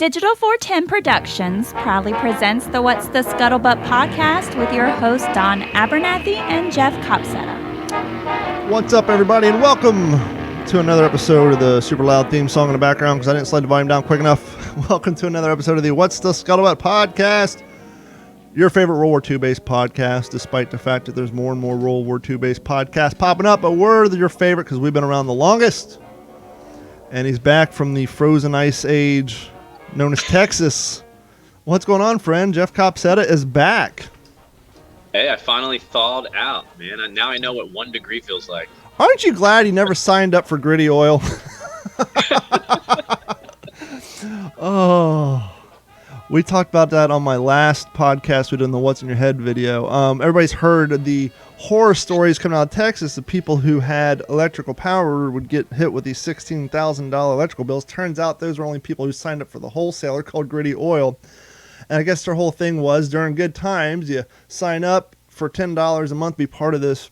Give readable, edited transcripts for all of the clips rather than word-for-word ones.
Digital 410 Productions proudly presents the What's the Scuttlebutt podcast with your hosts Don Abernathy and Jeff Copsetta. What's up, everybody, and welcome to another episode of the super loud theme song in the background because I didn't slide the volume down quick enough. Welcome to another episode of the What's the Scuttlebutt podcast, your favorite World War II based podcast, despite the fact that there's more and more World War II based podcasts popping up, but we're your favorite because we've been around the longest. And he's back from the frozen ice age known as Texas. What's going on, friend? Jeff Copsetta is back. Hey, I finally thawed out, man. And now I know what 1 degree feels like. Aren't you glad you never signed up for gritty oil? Oh, we talked about that on my last podcast we did in the What's in Your Head video. Everybody's heard the horror stories coming out of Texas. The people who had electrical power would get hit with these $16,000 electrical bills. Turns out those were only people who signed up for the wholesaler called Gritty Oil. And I guess their whole thing was during good times, you sign up for $10 a month, be part of this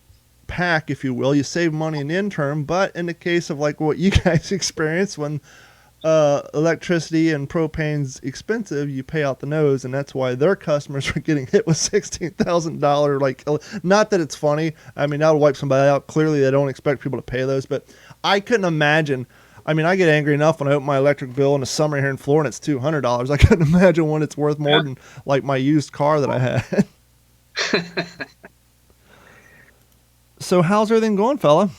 pack, if you will. You save money in the interim, but in the case of like what you guys experience when electricity and propane's expensive, you pay out the nose, and that's why their customers are getting hit with $16,000. Like, not that it's funny. I mean, that'll wipe somebody out. Clearly, they don't expect people to pay those, but I couldn't imagine. I mean, I get angry enough when I open my electric bill in the summer here in Florida, and it's $200. I couldn't imagine when it's worth more than like my used car that I had. So, how's everything going, fella?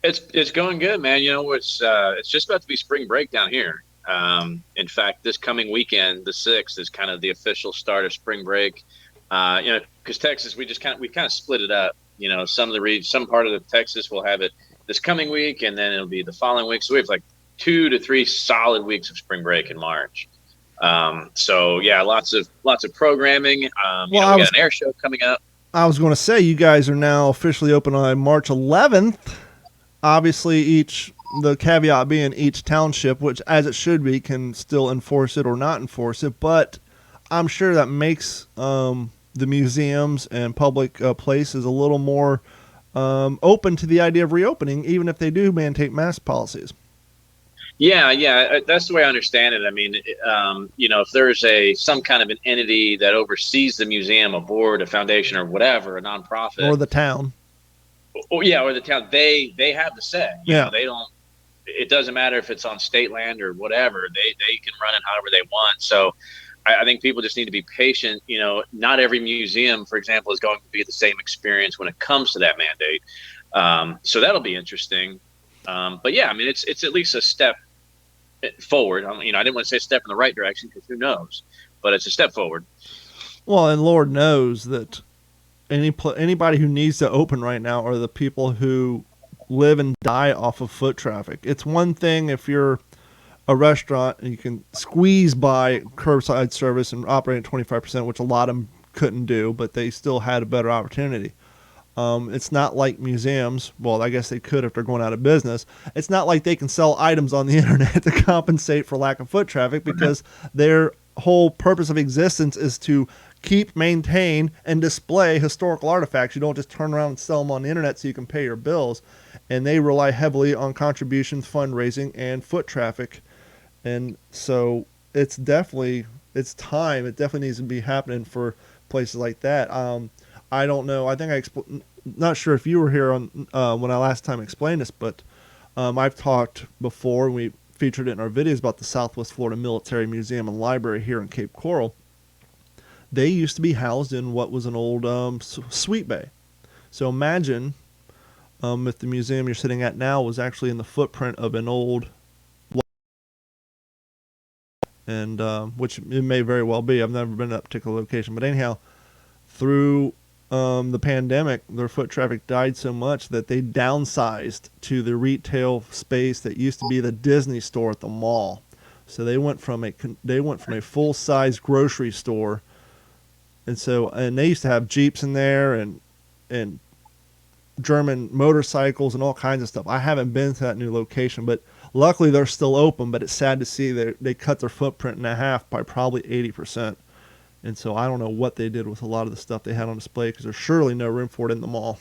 It's going good, man. You know, it's just about to be spring break down here. In fact, this coming weekend, the 6th, is kind of the official start of spring break. You know, because Texas, we kind of split it up. You know, some part of the Texas will have it this coming week, and then it'll be the following week. So we have like 2 to 3 solid weeks of spring break in March. So yeah, lots of programming. We got an air show coming up. I was going to say, you guys are now officially open on March 11th. Obviously, the caveat being each township, which as it should be, can still enforce it or not enforce it. But I'm sure that makes the museums and public places a little more open to the idea of reopening, even if they do mandate mask policies. Yeah, that's the way I understand it. I mean, you know, if there's some kind of an entity that oversees the museum, a board, a foundation, or whatever, a nonprofit, or the town. Or the town, they have the say. You know, they don't. It doesn't matter if it's on state land or whatever. They can run it however they want. So, I think people just need to be patient. You know, not every museum, for example, is going to be the same experience when it comes to that mandate. So that'll be interesting. But yeah, I mean, it's at least a step forward. You know, I didn't want to say a step in the right direction because who knows, but it's a step forward. Well, and Lord knows that anybody who needs to open right now are the people who live and die off of foot traffic. It's one thing if you're a restaurant and you can squeeze by curbside service and operate at 25%, which a lot of them couldn't do, but they still had a better opportunity. It's not like museums. Well, I guess they could if they're going out of business. It's not like they can sell items on the internet to compensate for lack of foot traffic because their whole purpose of existence is to keep, maintain, and display historical artifacts. You don't just turn around and sell them on the internet so you can pay your bills. And they rely heavily on contributions, fundraising, and foot traffic. And so it's time. It definitely needs to be happening for places like that. I don't know. I think not sure if you were here on when I last time explained this, but I've talked before, and we featured it in our videos about the Southwest Florida Military Museum and Library here in Cape Coral. They used to be housed in what was an old sweet bay. So imagine if the museum you're sitting at now was actually in the footprint of an old, and which it may very well be. I've never been to that particular location, but anyhow, through the pandemic, their foot traffic died so much that they downsized to the retail space that used to be the Disney store at the mall. So they went from a full-size grocery store, and they used to have Jeeps in there and German motorcycles and all kinds of stuff. I haven't been to that new location, but luckily they're still open. But it's sad to see that they cut their footprint in half by probably 80%. And so I don't know what they did with a lot of the stuff they had on display because there's surely no room for it in the mall.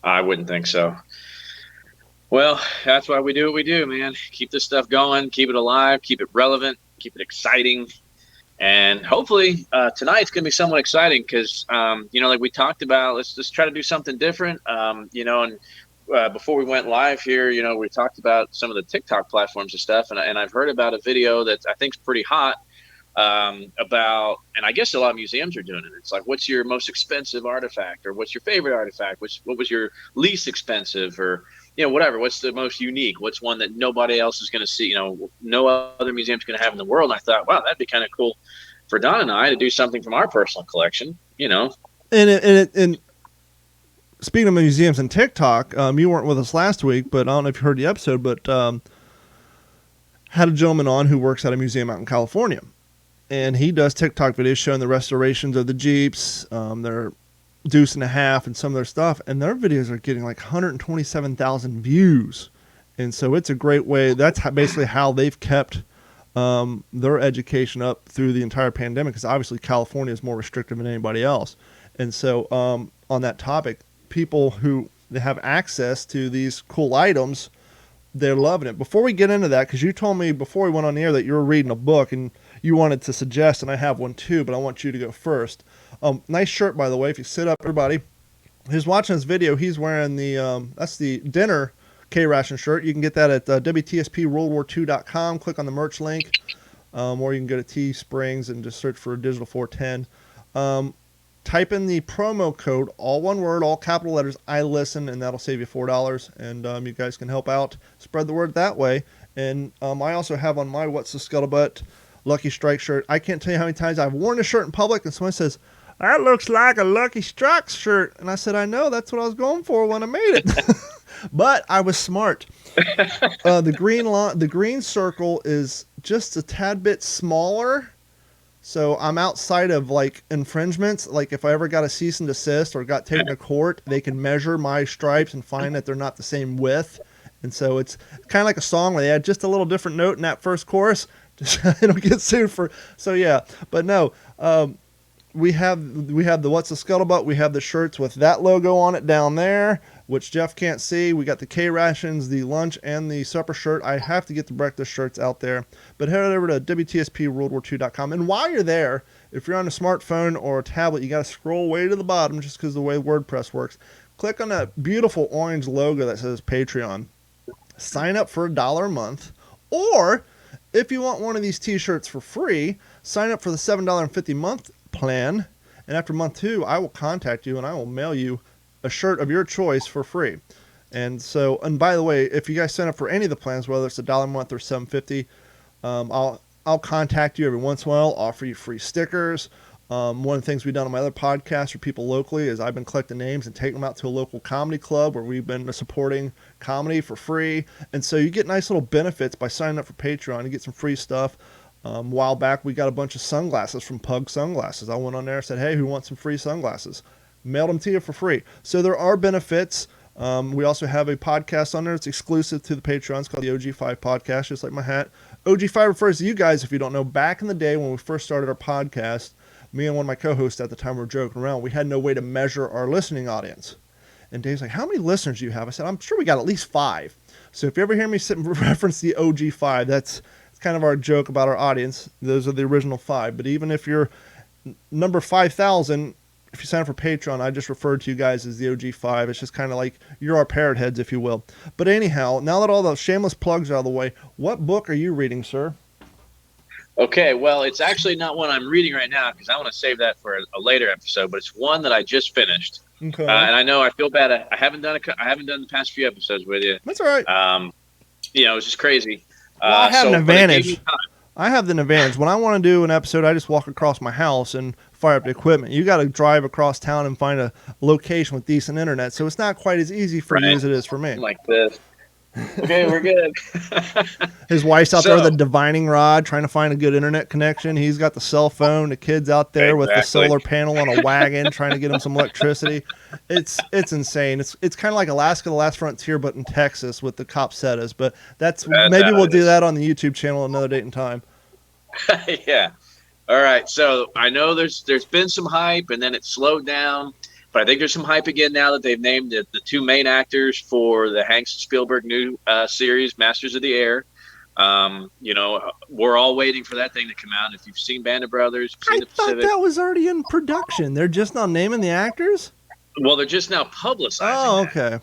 I wouldn't think so. Well, that's why we do what we do, man. Keep this stuff going, keep it alive, keep it relevant, keep it exciting. And hopefully tonight's going to be somewhat exciting because, like we talked about, let's just try to do something different. And before we went live here, we talked about some of the TikTok platforms and stuff. And I've heard about a video that I think is pretty hot about, and I guess a lot of museums are doing it. It's like, what's your most expensive artifact, or what's your favorite artifact? What was your least expensive, or whatever. What's the most unique? What's one that nobody else is going to see? No other museum's going to have in the world. And I thought, wow, that'd be kind of cool for Don and I to do something from our personal collection. And speaking of museums and TikTok, you weren't with us last week, but I don't know if you heard the episode, but had a gentleman on who works at a museum out in California. And he does TikTok videos showing the restorations of the Jeeps, their deuce and a half, and some of their stuff. And their videos are getting like 127,000 views. And so it's a great way. That's basically how they've kept their education up through the entire pandemic, because obviously California is more restrictive than anybody else. And so on that topic, people who have access to these cool items, they're loving it. Before we get into that, because you told me before we went on the air that you were reading a book and you wanted to suggest, and I have one too, but I want you to go first. Nice shirt, by the way. If you sit up, everybody, who's watching this video, he's wearing that's the dinner K-Ration shirt. You can get that at WTSPWorldWar2.com. Click on the merch link, or you can go to Teesprings and just search for Digital 410. Type in the promo code, all one word, all capital letters, I listen, and that'll save you $4. And you guys can help out, spread the word that way. And I also have on my What's the Scuttlebutt Lucky Strike shirt. I can't tell you how many times I've worn this shirt in public and someone says, that looks like a Lucky Strike shirt. And I said, I know, that's what I was going for when I made it. But I was smart. The green circle is just a tad bit smaller. So I'm outside of like infringements. Like if I ever got a cease and desist or got taken to court, they can measure my stripes and find that they're not the same width. And so it's kind of like a song where they add just a little different note in that first chorus. I don't get sued for. So yeah, but no, we have the What's the Scuttlebutt. We have the shirts with that logo on it down there, which Jeff can't see. We got the K-Rations, the lunch, and the supper shirt. I have to get the breakfast shirts out there. But head over to WTSPWorldWar2.com. And while you're there, if you're on a smartphone or a tablet, you got to scroll way to the bottom just because of the way WordPress works. Click on that beautiful orange logo that says Patreon. Sign up for $1 a month. Or if you want one of these t-shirts for free, sign up for the $7.50 month plan. And after month 2, I will contact you and I will mail you a shirt of your choice for free. And so, and by the way, if you guys sign up for any of the plans, whether it's $1 a month or $7.50, I'll contact you every once in a while, offer you free stickers. One of the things we've done on my other podcast for people locally is I've been collecting names and taking them out to a local comedy club where we've been supporting comedy for free. And so you get nice little benefits by signing up for Patreon. You get some free stuff. A while back, we got a bunch of sunglasses from Pug Sunglasses. I went on there and said, hey, who wants some free sunglasses? Mailed them to you for free. So there are benefits. We also have a podcast on there. It's exclusive to the Patreon. It's called the OG5 Podcast, just like my hat. OG5 refers to you guys, if you don't know. Back in the day when we first started our podcast, me and one of my co-hosts at the time were joking around. We had no way to measure our listening audience. And Dave's like, how many listeners do you have? I said, I'm sure we got at least 5. So if you ever hear me reference the OG5, that's kind of our joke about our audience. Those are the original 5. But even if you're number 5,000, if you sign up for Patreon, I just referred to you guys as the OG5. It's just kind of like you're our parrot heads, if you will. But anyhow, now that all the shameless plugs are out of the way, what book are you reading, sir? Okay, well, it's actually not one I'm reading right now because I want to save that for a later episode. But it's one that I just finished, and I know I feel bad. I haven't done the past few episodes with you. That's all right. It's just crazy. Well, I have an advantage. I have an advantage. When I want to do an episode, I just walk across my house and fire up the equipment. You got to drive across town and find a location with decent internet, so it's not quite as easy for you as it is for me. Like this. Okay, we're good. His wife's out there with a divining rod trying to find a good internet connection. He's got the cell phone. The kid's out there with the solar panel on a wagon trying to get him some electricity. It's insane. It's kind of like Alaska, the Last Frontier, but in Texas with the copsetas. But maybe we'll do that on the YouTube channel another date and time. Yeah. All right. So I know there's been some hype, and then it slowed down. But I think there's some hype again now that they've named the two main actors for the Hanks Spielberg new series, Masters of the Air. We're all waiting for that thing to come out. If you've seen Band of Brothers, you've seen the Pacific. I thought that was already in production. They're just not naming the actors? Well, they're just now publicizing okay.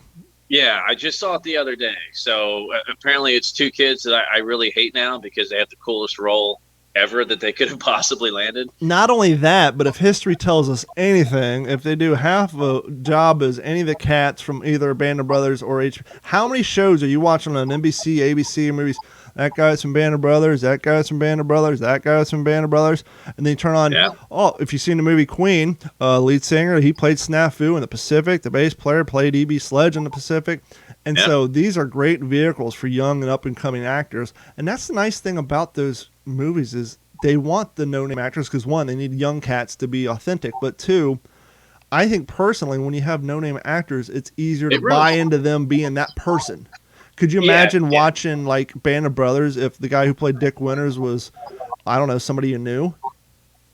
Yeah, I just saw it the other day. So apparently it's two kids that I really hate now because they have the coolest role ever that they could have possibly landed. Not only that, but if history tells us anything, if they do half a job as any of the cats from either Band of Brothers or how many shows are you watching on NBC, ABC, movies? That guy's from Band of Brothers, that guy's from Band of Brothers, that guy's from Band of Brothers. And then you turn on, if you've seen the movie Queen, lead singer, he played Snafu in the Pacific. The bass player played E.B. Sledge in the Pacific. And so these are great vehicles for young and up-and-coming actors. And that's the nice thing about those movies is they want the no-name actors because, one, they need young cats to be authentic. But, two, I think personally when you have no-name actors, it's easier to buy into them being that person. Could you imagine watching like Band of Brothers if the guy who played Dick Winters was, I don't know, somebody you knew?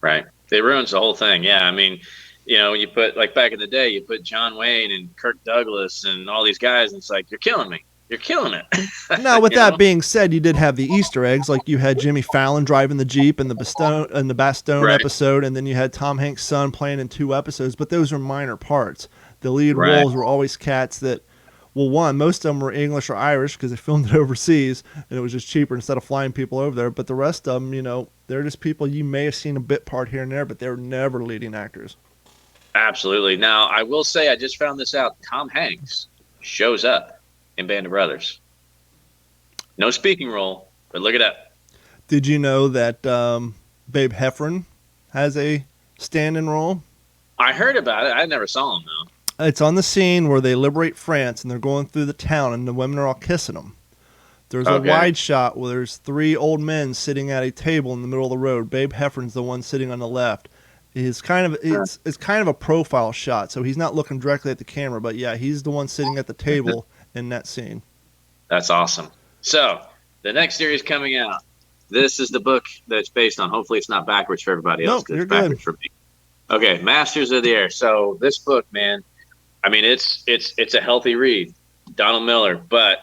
Right. It ruins the whole thing. Yeah. I mean, you put, like back in the day, you put John Wayne and Kirk Douglas and all these guys, and it's like, you're killing me. You're killing it. Now, with that being said, you did have the Easter eggs. Like you had Jimmy Fallon driving the Jeep in the Bastogne episode, and then you had Tom Hanks' son playing in 2 episodes, but those are minor parts. The lead roles were always cats that, well, one, most of them were English or Irish because they filmed it overseas, and it was just cheaper instead of flying people over there. But the rest of them, they're just people you may have seen a bit part here and there, but they were never leading actors. Absolutely. Now, I will say I just found this out. Tom Hanks shows up in Band of Brothers. No speaking role, but look it up. Did you know that Babe Heffron has a stand-in role? I heard about it. I never saw him, though. It's on the scene where they liberate France, and they're going through the town, and the women are all kissing them. There's a wide shot where there's 3 old men sitting at a table in the middle of the road. Babe Heffron's the one sitting on the left. It's kind of a profile shot, so he's not looking directly at the camera, but yeah, he's the one sitting at the table in that scene. That's awesome. So the next series coming out. This is the book that's based on. Hopefully, it's not backwards for everybody else. Nope, you're backwards good. For me. Okay, Masters of the Air. So this book, man, I mean, it's a healthy read, Donald Miller, but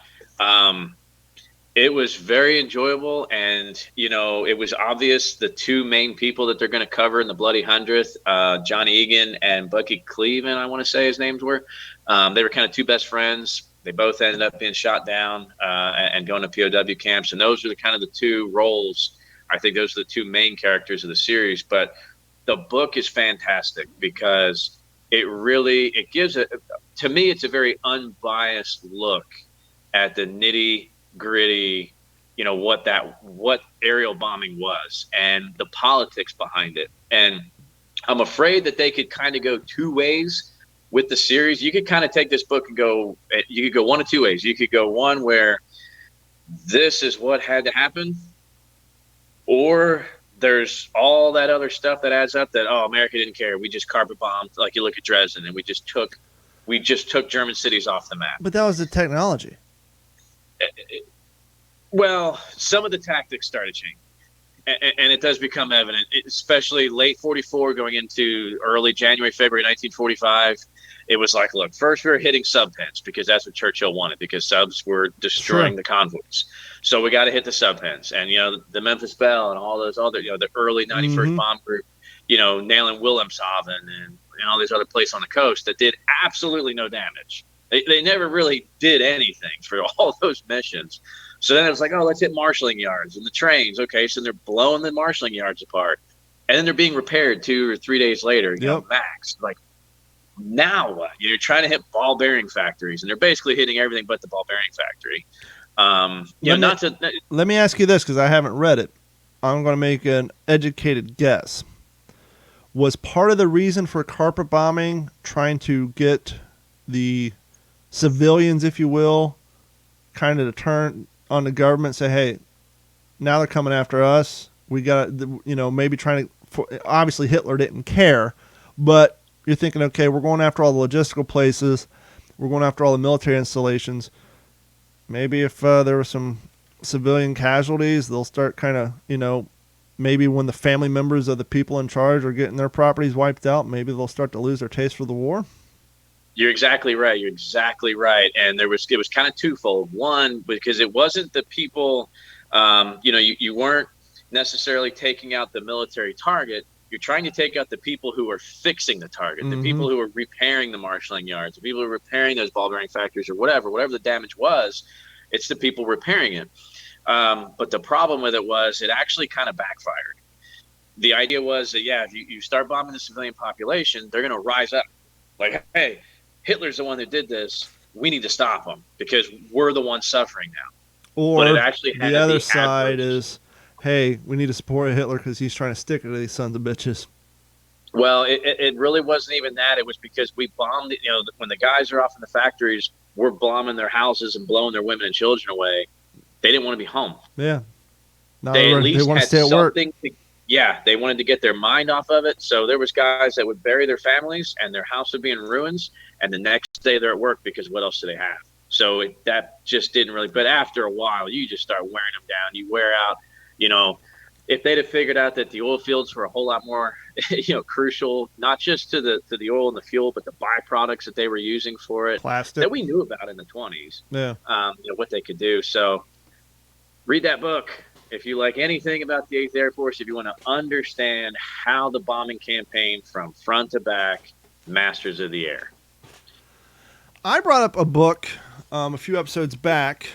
it was very enjoyable, and it was obvious the 2 main people that they're going to cover in the Bloody 100th, John Egan and Bucky Cleveland, I want to say his names were. They were kind of 2 best friends. They both ended up being shot down and going to POW camps, and those are the 2 roles. I think those are the 2 main characters of the series. But the book is fantastic because it gives to me, it's a very unbiased look at the nitty gritty, what aerial bombing was and the politics behind it. And I'm afraid that they could kind of go 2 ways with the series. You could kind of take this book and you could go 1 of 2 ways. You could go one where this is what had to happen, or there's all that other stuff that adds up that, America didn't care. We just carpet bombed. Like you look at Dresden, and we just took German cities off the map. But that was the technology. Well, some of the tactics started changing, and it does become evident, especially late 44 going into early January, February 1945. It was like, look, first we were hitting sub-pens because that's what Churchill wanted, because subs were destroying the convoys. So we got to hit the sub-pens. And, the Memphis Bell and all those other, the early 91st Bomb Group, nailing Wilhelmshaven and all these other places on the coast that did absolutely no damage. They never really did anything for all those missions. So then it was like, let's hit marshalling yards and the trains. Okay, so they're blowing the marshalling yards apart. And then they're being repaired 2 or 3 days later, max. Like, now what? You're trying to hit ball bearing factories, and they're basically hitting everything but the ball bearing factory. Let me ask you this, because I haven't read it. I'm going to make an educated guess. Was part of the reason for carpet bombing trying to get the civilians, if you will, kind of to turn on the government and say, hey, now they're coming after us. We got, maybe trying to, obviously Hitler didn't care, but you're thinking, okay, we're going after all the logistical places. We're going after all the military installations. Maybe if there were some civilian casualties, they'll start kind of, maybe when the family members of the people in charge are getting their properties wiped out, maybe they'll start to lose their taste for the war. You're exactly right. You're exactly right. And it was kind of twofold. One, because it wasn't the people, you weren't necessarily taking out the military target. You're trying to take out the people who are fixing the target, the people who are repairing the marshaling yards, the people who are repairing those ball bearing factories or whatever the damage was. It's the people repairing it. But the problem with it was it actually kind of backfired. The idea was that, if you start bombing the civilian population, they're going to rise up. Like, hey, Hitler's the one that did this. We need to stop him because we're the ones suffering now. Or but it actually had the other side is, hey, we need to support Hitler because he's trying to stick it to these sons of bitches. Well, it really wasn't even that. It was because we bombed it. When the guys are off in the factories, we're bombing their houses and blowing their women and children away. They didn't want to be home. Yeah. They at least want to had stay at something work. They wanted to get their mind off of it. So there was guys that would bury their families and their house would be in ruins. And the next day they're at work because what else do they have? So that just didn't really. But after a while, you just start wearing them down. You wear out. If they'd have figured out that the oil fields were a whole lot more, crucial, not just to the oil and the fuel, but the byproducts that they were using for it, plastic that we knew about in the 20s. Yeah. What they could do. So read that book. If you like anything about the 8th Air Force, if you want to understand how the bombing campaign from front to back, Masters of the Air. I brought up a book a few episodes back.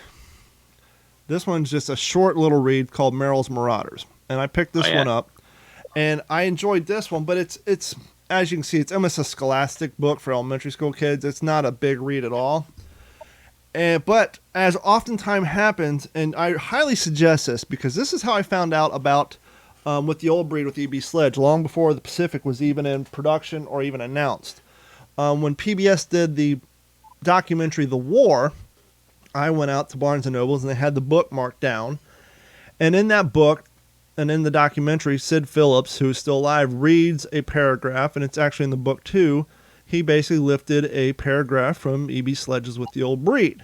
This one's just a short little read called Meryl's Marauders. And I picked this one up. And I enjoyed this one, but it's as you can see, it's almost a scholastic book for elementary school kids. It's not a big read at all. But as oftentimes happens, and I highly suggest this because this is how I found out about with the old breed with EB Sledge long before the Pacific was even in production or even announced. When PBS did the documentary The War, I went out to Barnes & Nobles and they had the book marked down. And in that book and in the documentary, Sid Phillips, who is still alive, reads a paragraph, and it's actually in the book too. He basically lifted a paragraph from E.B. Sledge's With the Old Breed.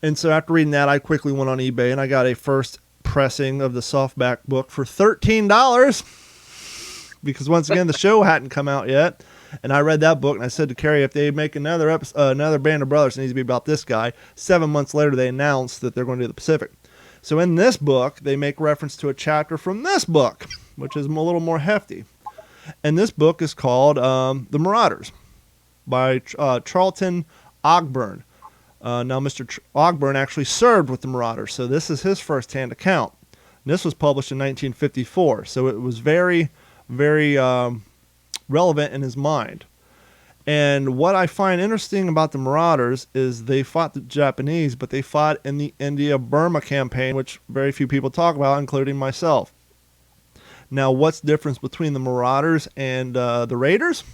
And so after reading that, I quickly went on eBay and I got a first pressing of the softback book for $13 because once again, the show hadn't come out yet. And I read that book and I said to Carrie, if they make another Band of Brothers, it needs to be about this guy. 7 months later, they announced that they're going to do the Pacific. So in this book, they make reference to a chapter from this book, which is a little more hefty. And this book is called The Marauders by Charlton Ogburn. Now, Mr. Ogburn actually served with the Marauders, so this is his first-hand account. And this was published in 1954, so it was very, very relevant in his mind. And what I find interesting about the Marauders is they fought the Japanese, but they fought in the India-Burma campaign, which very few people talk about, including myself. Now, what's the difference between the Marauders and the Raiders?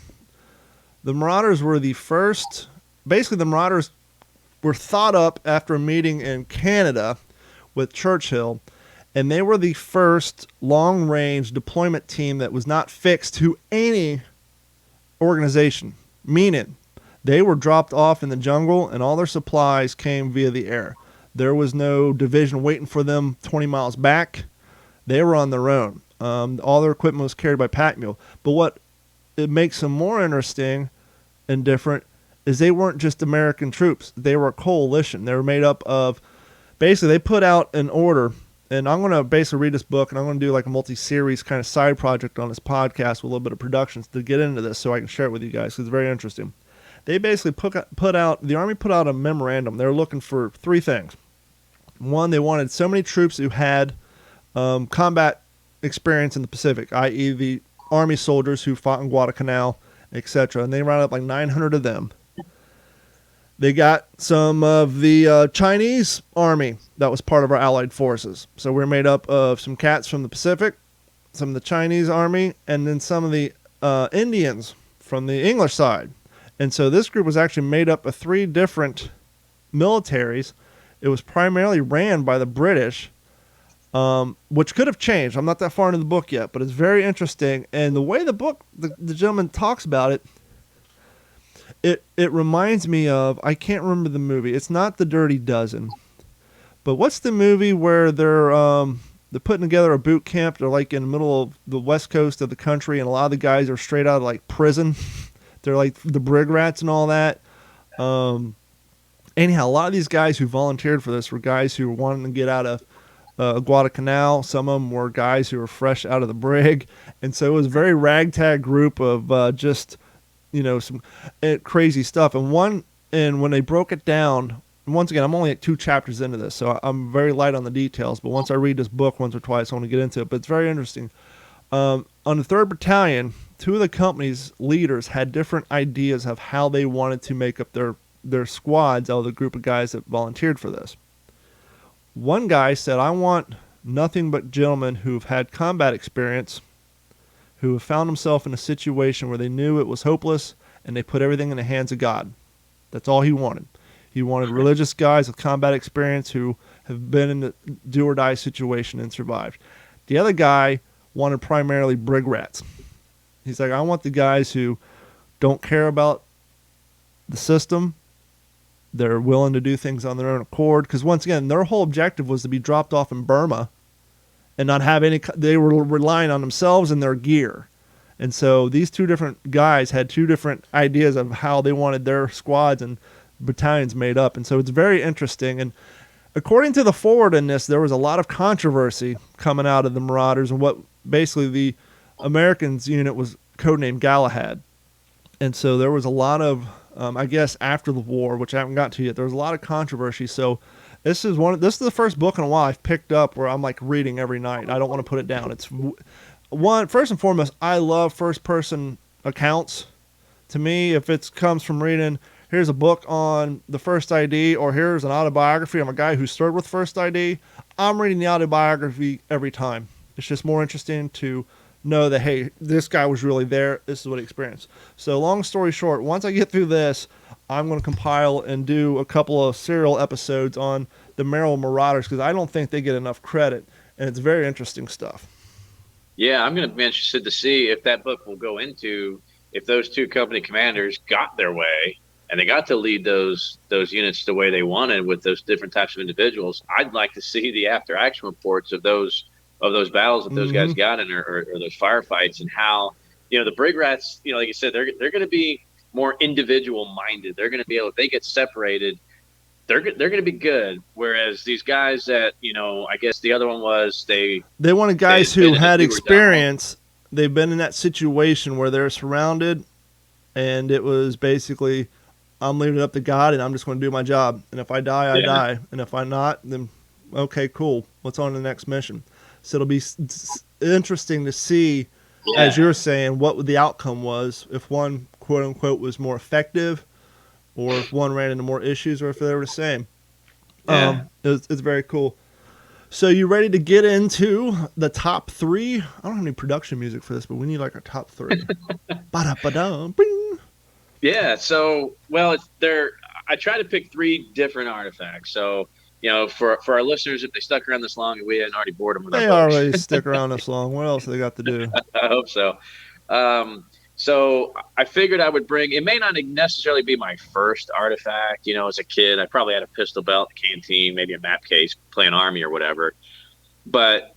The Marauders were the first... Basically, the Marauders were thought up after a meeting in Canada with Churchill, and they were the first long-range deployment team that was not fixed to any organization. Meaning, they were dropped off in the jungle, and all their supplies came via the air. There was no division waiting for them 20 miles back. They were on their own. All their equipment was carried by pack mule. But what it makes them more interesting and different is they weren't just American troops. They were a coalition. They were made up of... Basically, they put out an order, and I'm going to basically read this book, and I'm going to do like a multi-series kind of side project on this podcast with a little bit of productions to get into this so I can share it with you guys, because it's very interesting. They basically the Army put out a memorandum. They were looking for three things. One, they wanted so many troops who had combat experience in the Pacific, i.e. the Army soldiers who fought in Guadalcanal, etc., and they rounded up like 900 of them. They got some of the Chinese Army that was part of our Allied forces. So we're made up of some cats from the Pacific, some of the Chinese Army, and then some of the Indians from the English side. And so this group was actually made up of three different militaries. It was primarily ran by the British, which could have changed. I'm not that far into the book yet, but it's very interesting. And the way the book, the gentleman talks about it, it reminds me of, I can't remember the movie. It's not The Dirty Dozen. But what's the movie where they're putting together a boot camp? They're like in the middle of the west coast of the country, and a lot of the guys are straight out of like prison. They're like the brig rats and all that. Anyhow, a lot of these guys who volunteered for this were guys who were wanting to get out of Guadalcanal. Some of them were guys who were fresh out of the brig. And so it was a very ragtag group of just, some crazy stuff. And when they broke it down, and once again, I'm only 2 chapters into this, so I'm very light on the details. But once I read this book once or twice, I want to get into it. But it's very interesting. On the 3rd Battalion, 2 of the company's leaders had different ideas of how they wanted to make up their squads out of the group of guys that volunteered for this. One guy said, I want nothing but gentlemen who've had combat experience, who have found themselves in a situation where they knew it was hopeless, and they put everything in the hands of God. That's all he wanted. He wanted religious guys with combat experience who have been in a do-or-die situation and survived. The other guy wanted primarily brig rats. He's like, I want the guys who don't care about the system. They're willing to do things on their own accord. Because once again, their whole objective was to be dropped off in Burma and not have any. They were relying on themselves and their gear. And so these 2 different guys had 2 different ideas of how they wanted their squads and battalions made up. And so it's very interesting. And according to the forward in this, there was a lot of controversy coming out of the Marauders and what basically the Americans unit was codenamed Galahad. And so there was a lot of, I guess, after the war, which I haven't got to yet, there was a lot of controversy. So this is the first book in a while I've picked up where I'm like reading every night. I don't want to put it down. It's first and foremost, I love first person accounts. To me, if it comes from reading, here's a book on the first ID, or here's an autobiography of a guy who started with first ID, I'm reading the autobiography every time. It's just more interesting to know that, hey, this guy was really there. This is what he experienced. So long story short, once I get through this, I'm going to compile and do a couple of serial episodes on the Meryl Marauders because I don't think they get enough credit, and it's very interesting stuff. Yeah, I'm going to be interested to see if that book will go into if those 2 company commanders got their way and they got to lead those units the way they wanted with those different types of individuals. I'd like to see the after action reports of those battles that those guys got in or those firefights, and how, the brig rats, like you said, they're going to be more individual minded. They're going to be able, if they get separated, they're going to be good. Whereas these guys that, I guess the other one was they wanted guys who had experience. They've been in that situation where they're surrounded, and it was basically, I'm leaving it up to God, and I'm just going to do my job. And if I die, I die. And if I'm not, then okay, cool. What's on the next mission? So it'll be interesting to see, as you're saying, what the outcome was, if one, quote unquote, was more effective, or if one ran into more issues, or if they were the same. It's very cool. So you ready to get into the top 3? I don't have any production music for this, but we need like our top 3. Ba-da-ba-da, bing. Yeah. So, well, I try to pick 3 different artifacts. So, for our listeners, if they stuck around this long and we hadn't already bored them with they already stick around this long. What else do they got to do? I hope so. So I figured I would bring, it may not necessarily be my first artifact. As a kid, I probably had a pistol belt, a canteen, maybe a map case, playing Army or whatever. But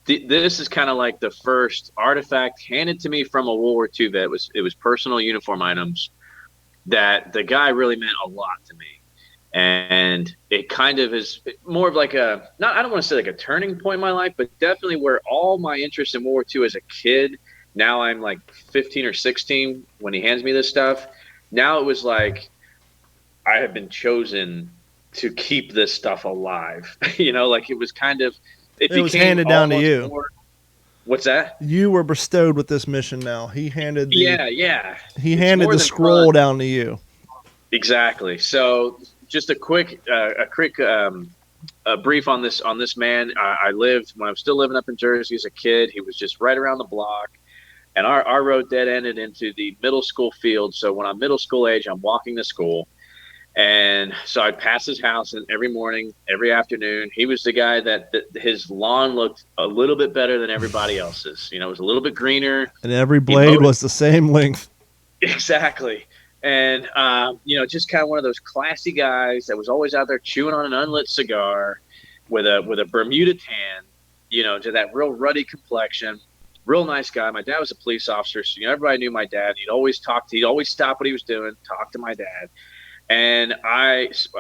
this is kind of like the first artifact handed to me from a World War II vet. It was personal uniform items that the guy really meant a lot to me. And it kind of is more of like I don't want to say like a turning point in my life, but definitely where all my interest in World War II as a kid, now I'm like 15 or 16 when he hands me this stuff. Now it was like, I have been chosen to keep this stuff alive. Like it was kind of, it was handed down to you. What's that? You were bestowed with this mission now. He handed the, He handed the scroll down to you. Exactly. So just a quick brief on this man. I lived when I was still living up in Jersey as a kid. He was just right around the block, and our road dead ended into the middle school field. So when I'm middle school age, I'm walking to school, and so I'd pass his house, and every morning, every afternoon, he was the guy that his lawn looked a little bit better than everybody else's. It was a little bit greener, and every blade was the same length. Exactly. And, just kind of one of those classy guys that was always out there chewing on an unlit cigar with a Bermuda tan, to that real ruddy complexion, real nice guy. My dad was a police officer. So, everybody knew my dad. He'd always stop what he was doing, talk to my dad. And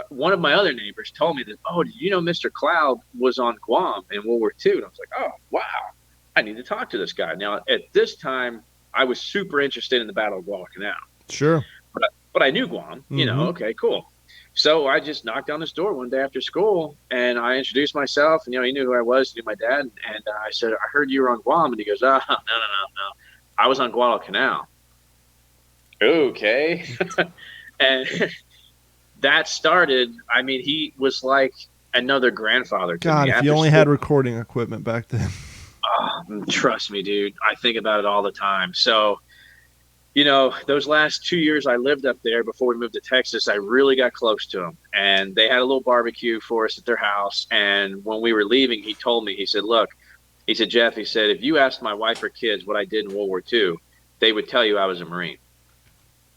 one of my other neighbors told me that, oh, did you know Mr. Cloud was on Guam in World War II? And I was like, oh, wow, I need to talk to this guy. Now, at this time, I was super interested in the Battle of Guadalcanal. Sure. But I knew Guam, okay, cool. So I just knocked on his door one day after school, and I introduced myself, and, he knew who I was, he knew my dad, and I said, I heard you were on Guam, and he goes, oh, no. I was on Guadalcanal. Okay. And that started, he was like another grandfather to God, me. if you only had recording equipment back then. Trust me, dude. I think about it all the time. So, those last 2 years I lived up there before we moved to Texas, I really got close to them. And they had a little barbecue for us at their house. And when we were leaving, he told me, he said, look, he said, Jeff, he said, if you asked my wife or kids what I did in World War II, they would tell you I was a Marine.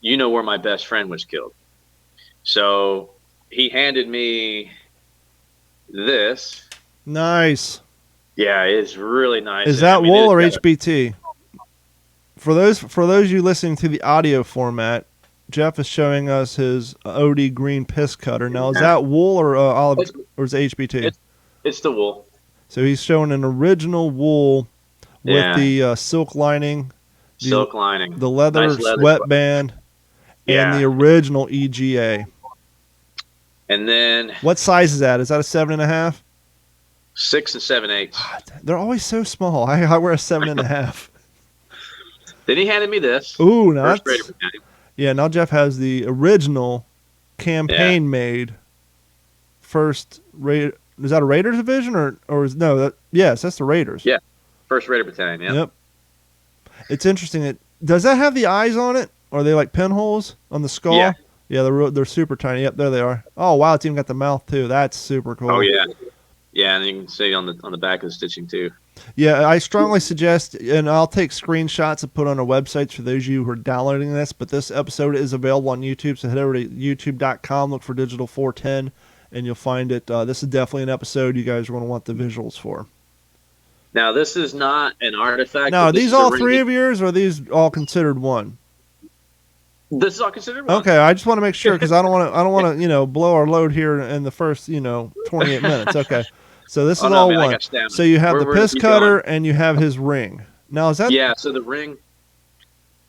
You know where my best friend was killed. So he handed me this. Nice. Yeah, it's really nice. Is that wool or HBT? For those you listening to the audio format, Jeff is showing us his OD green piss cutter. Now, is that wool or olive, or is it HBT? It's the wool. So he's showing an original wool with the silk lining, the leather sweatband, and the original EGA. And then, what size is that? Is that a 7.5? 6 7/8. They're always so small. I wear a 7.5. Then he handed me this. Ooh, now now Jeff has the original campaign-made first Raider. Is that a Raiders division or is no? Yes, that's the Raiders. Yeah, first Raider Battalion. Yeah. Yep. It's interesting. Does that have the eyes on it? Or are they like pinholes on the skull? Yeah. Yeah, they're super tiny. Yep, there they are. Oh wow, it's even got the mouth too. That's super cool. Oh yeah. Yeah, and you can see on the back of the stitching too. Yeah, I strongly suggest, and I'll take screenshots and put on our websites for those of you who are downloading this, but this episode is available on YouTube, so head over to youtube.com, look for Digital 410, and you'll find it. This is definitely an episode you guys are going to want the visuals for. Now, this is not an artifact. Now, are these all three of yours, or are these all considered one? This is all considered one. Okay, I just want to make sure, because I don't want to blow our load here in the first 28 minutes. Okay. So this is all one. So you have the piss cutter and you have his ring. Now is that? Yeah. So the ring,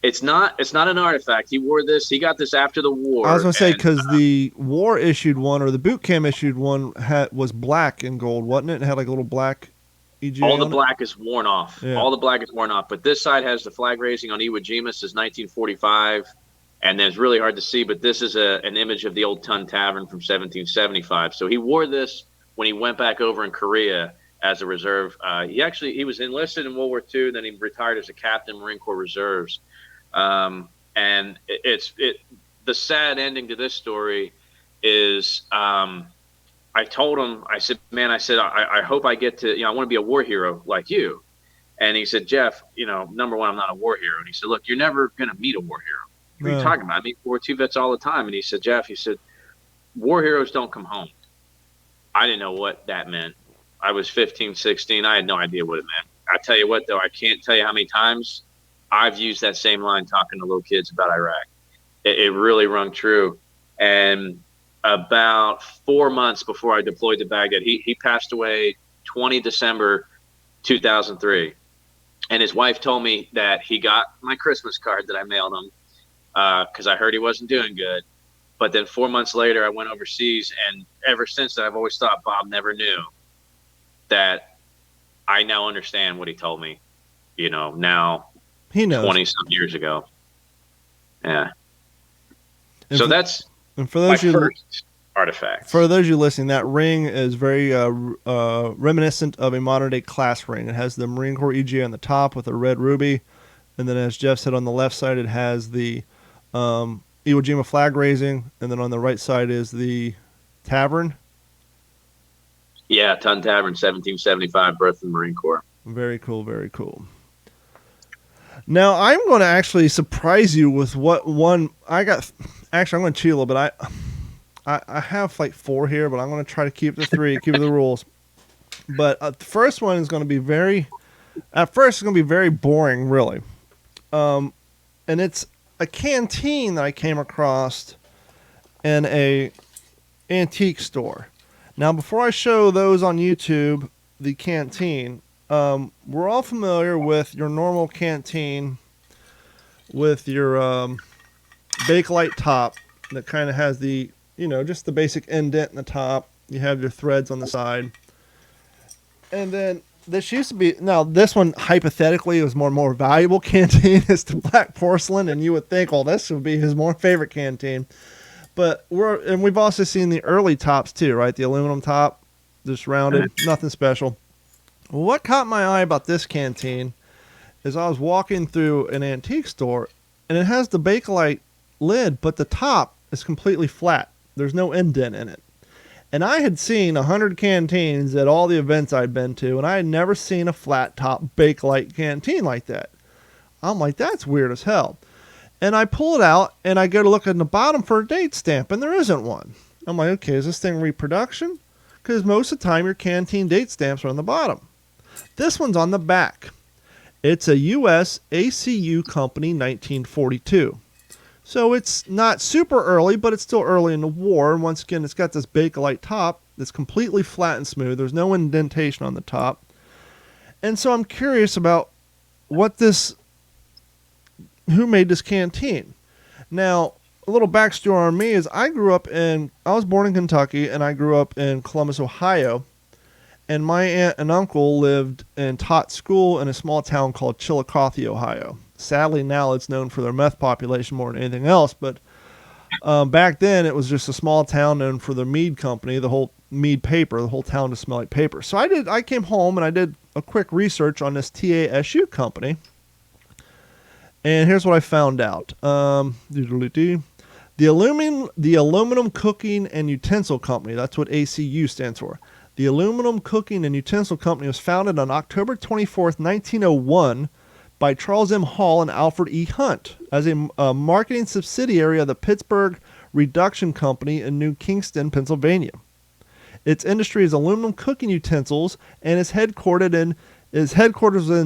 it's not an artifact. He wore this. He got this after the war. I was going to say because the war issued one or the boot camp issued one was black and gold, wasn't it? It had like a little black EGA. All the black is worn off. Yeah. All the black is worn off. But this side has the flag raising on Iwo Jima since 1945, and then it's really hard to see. But this is an image of the old Tun Tavern from 1775. So he wore this when he went back over in Korea as a reserve. He was enlisted in World War II, then he retired as a captain, Marine Corps Reserves. And the sad ending to this story is I told him, I said, I hope I get to, I want to be a war hero like you. And he said, Jeff, number one, I'm not a war hero. And he said, look, you're never going to meet a war hero. What are you talking about? I meet World War II vets all the time. And he said, Jeff, war heroes don't come home. I didn't know what that meant. I was 15, 16. I had no idea what it meant. I tell you what, though, I can't tell you how many times I've used that same line talking to little kids about Iraq. It really rung true. And about 4 months before I deployed to Baghdad, he passed away 20 December 2003. And his wife told me that he got my Christmas card that I mailed him because I heard he wasn't doing good. But then 4 months later, I went overseas, and ever since then, I've always thought Bob never knew that I now understand what he told me, now he knows 20-some years ago. Yeah. And so that's and for those my first artifact. For those of you listening, that ring is very reminiscent of a modern-day class ring. It has the Marine Corps EGA on the top with a red ruby, and then as Jeff said, on the left side, it has the Iwo Jima flag raising, and then on the right side is the tavern. Yeah, Tun Tavern, 1775, birth of the Marine Corps. Very cool, very cool. Now, I'm going to actually surprise you with what one I got. Actually, I'm going to cheat a little bit. I have like 4 here, but I'm going to try to keep the 3, keep the rules. But the first one is going to be very boring, really. And it's a canteen that I came across, in a antique store. Now, before I show those on YouTube, the canteen, we're all familiar with your normal canteen with your Bakelite top that kind of has the, just the basic indent in the top. You have your threads on the side. And then this used to be, now this one hypothetically was more valuable canteen. It's the black porcelain, and you would think, well, this would be his more favorite canteen. But we've also seen the early tops too, right? The aluminum top, just rounded, nothing special. Well, what caught my eye about this canteen is I was walking through an antique store, and it has the Bakelite lid, but the top is completely flat. There's no indent in it. And I had seen 100 canteens at all the events I'd been to, and I had never seen a flat top Bakelite canteen like that. I'm like, that's weird as hell. And I pull it out, and I go to look at the bottom for a date stamp, and there isn't one. I'm like, okay, is this thing reproduction? Because most of the time, your canteen date stamps are on the bottom. This one's on the back. It's a U.S. ACU company, 1942. So it's not super early, but it's still early in the war. And once again, it's got this Bakelite top that's completely flat and smooth. There's no indentation on the top. And so I'm curious about who made this canteen. Now, a little backstory on me is I was born in Kentucky, and I grew up in Columbus, Ohio. And my aunt and uncle lived and taught school in a small town called Chillicothe, Ohio. Sadly, now it's known for their meth population more than anything else. But back then, it was just a small town known for their mead company, the whole mead paper. The whole town just smelled like paper. So I came home and I did a quick research on this TASU company. And here's what I found out. The Aluminum Cooking and Utensil Company. That's what ACU stands for. The Aluminum Cooking and Utensil Company was founded on October 24th, 1901 by Charles M. Hall and Alfred E. Hunt as a marketing subsidiary of the Pittsburgh Reduction Company in New Kingston, Pennsylvania. Its industry is aluminum cooking utensils and is headquartered in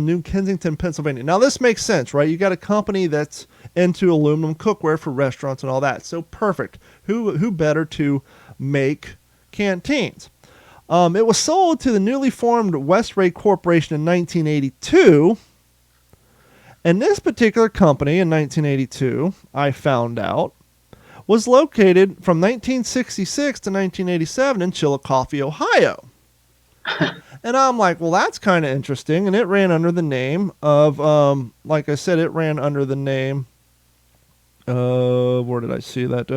New Kensington, Pennsylvania. Now this makes sense, right? You got a company that's into aluminum cookware for restaurants and all that. So perfect. Who better to make canteens? It was sold to the newly formed Westray Corporation in 1982. And this particular company in 1982, I found out, was located from 1966 to 1987 in Chillicothe, Ohio. And I'm like, well, that's kind of interesting. And it ran under the name of, like I said, it ran under the name, where did I see that?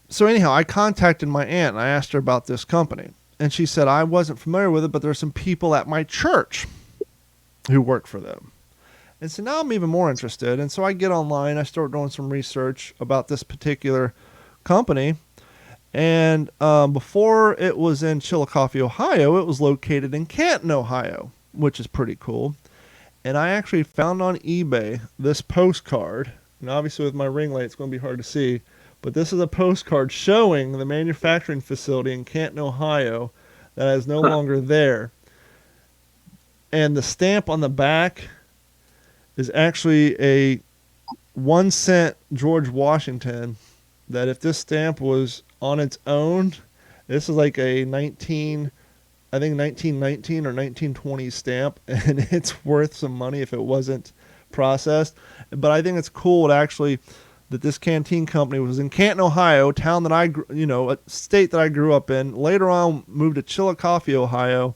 So anyhow, I contacted my aunt and I asked her about this company. And she said, I wasn't familiar with it, but there's some people at my church who work for them. And so now I'm even more interested. And so I get online, I start doing some research about this particular company. And before it was in Chillicothe, Ohio, it was located in Canton, Ohio, which is pretty cool. And I actually found on eBay this postcard. And obviously with my ring light, it's going to be hard to see. But this is a postcard showing the manufacturing facility in Canton, Ohio that is no longer there. And the stamp on the back is actually a 1 cent George Washington, that if this stamp was on its own, this is like a 1919 or 1920 stamp, and it's worth some money if it wasn't processed. But I think it's cool that this canteen company was in Canton, Ohio, town that a state that I grew up in. Later on, moved to Chillicothe, Ohio,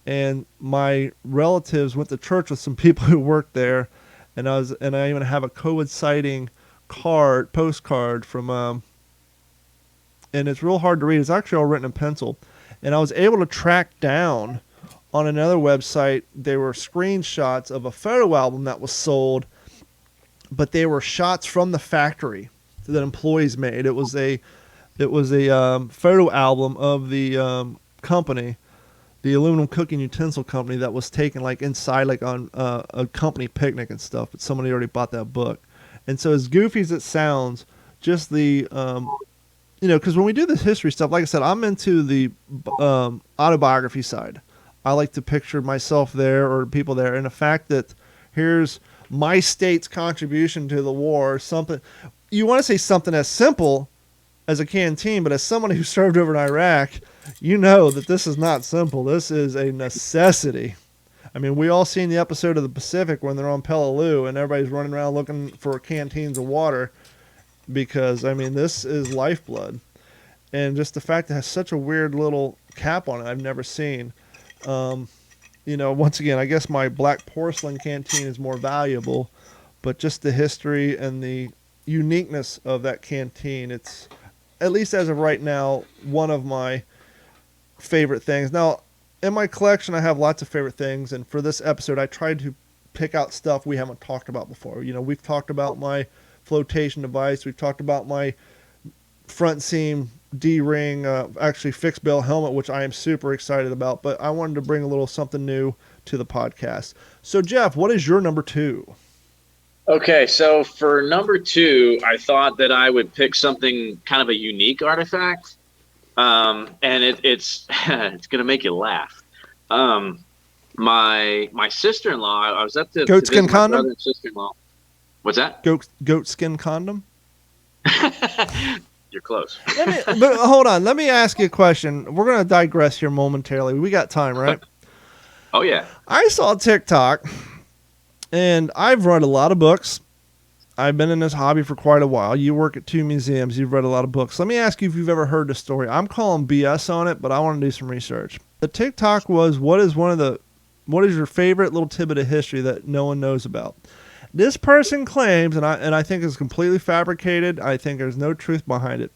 and my relatives went to church with some people who worked there, and I even have a coinciding postcard from, and it's real hard to read. It's actually all written in pencil, and I was able to track down on another website. They were screenshots of a photo album that was sold, but they were shots from the factory that employees made. It was a photo album of the company, the Aluminum Cooking Utensil Company, that was taken like inside, like on a company picnic and stuff. But somebody already bought that book, and so as goofy as it sounds, just the because when we do this history stuff, like I said, I'm into the autobiography side. I like to picture myself there or people there, and the fact that here's my state's contribution to the war, something. You want to say something as simple as a canteen, but as someone who served over in Iraq, you know that this is not simple. This is a necessity. I mean, we all seen the episode of the Pacific when they're on Peleliu and everybody's running around looking for canteens of water because, I mean, this is lifeblood. And just the fact that it has such a weird little cap on it I've never seen. Once again, I guess my black porcelain canteen is more valuable, but just the history and the uniqueness of that canteen, it's, at least as of right now, one of my favorite things. Now, in my collection, I have lots of favorite things, and for this episode, I tried to pick out stuff we haven't talked about before. We've talked about my flotation device. We've talked about my front seam D-ring, actually fixed bell helmet, which I am super excited about, but I wanted to bring a little something new to the podcast. So, Jeff, what is your number 2? Okay, so for number 2, I thought that I would pick something kind of a unique artifact, and it's it's gonna make you laugh. My sister-in-law, I was up to goatskin my condom. brother and sister-in-law. What's that? Goatskin condom. You're close. But hold on. Let me ask you a question. We're going to digress here momentarily. We got time, right? Oh, yeah. I saw TikTok, and I've read a lot of books. I've been in this hobby for quite a while. You work at 2 museums. You've read a lot of books. Let me ask you if you've ever heard the story. I'm calling BS on it, but I want to do some research. The TikTok was, what is your favorite little tidbit of history that no one knows about? This person claims, and I think it's completely fabricated. I think there's no truth behind it.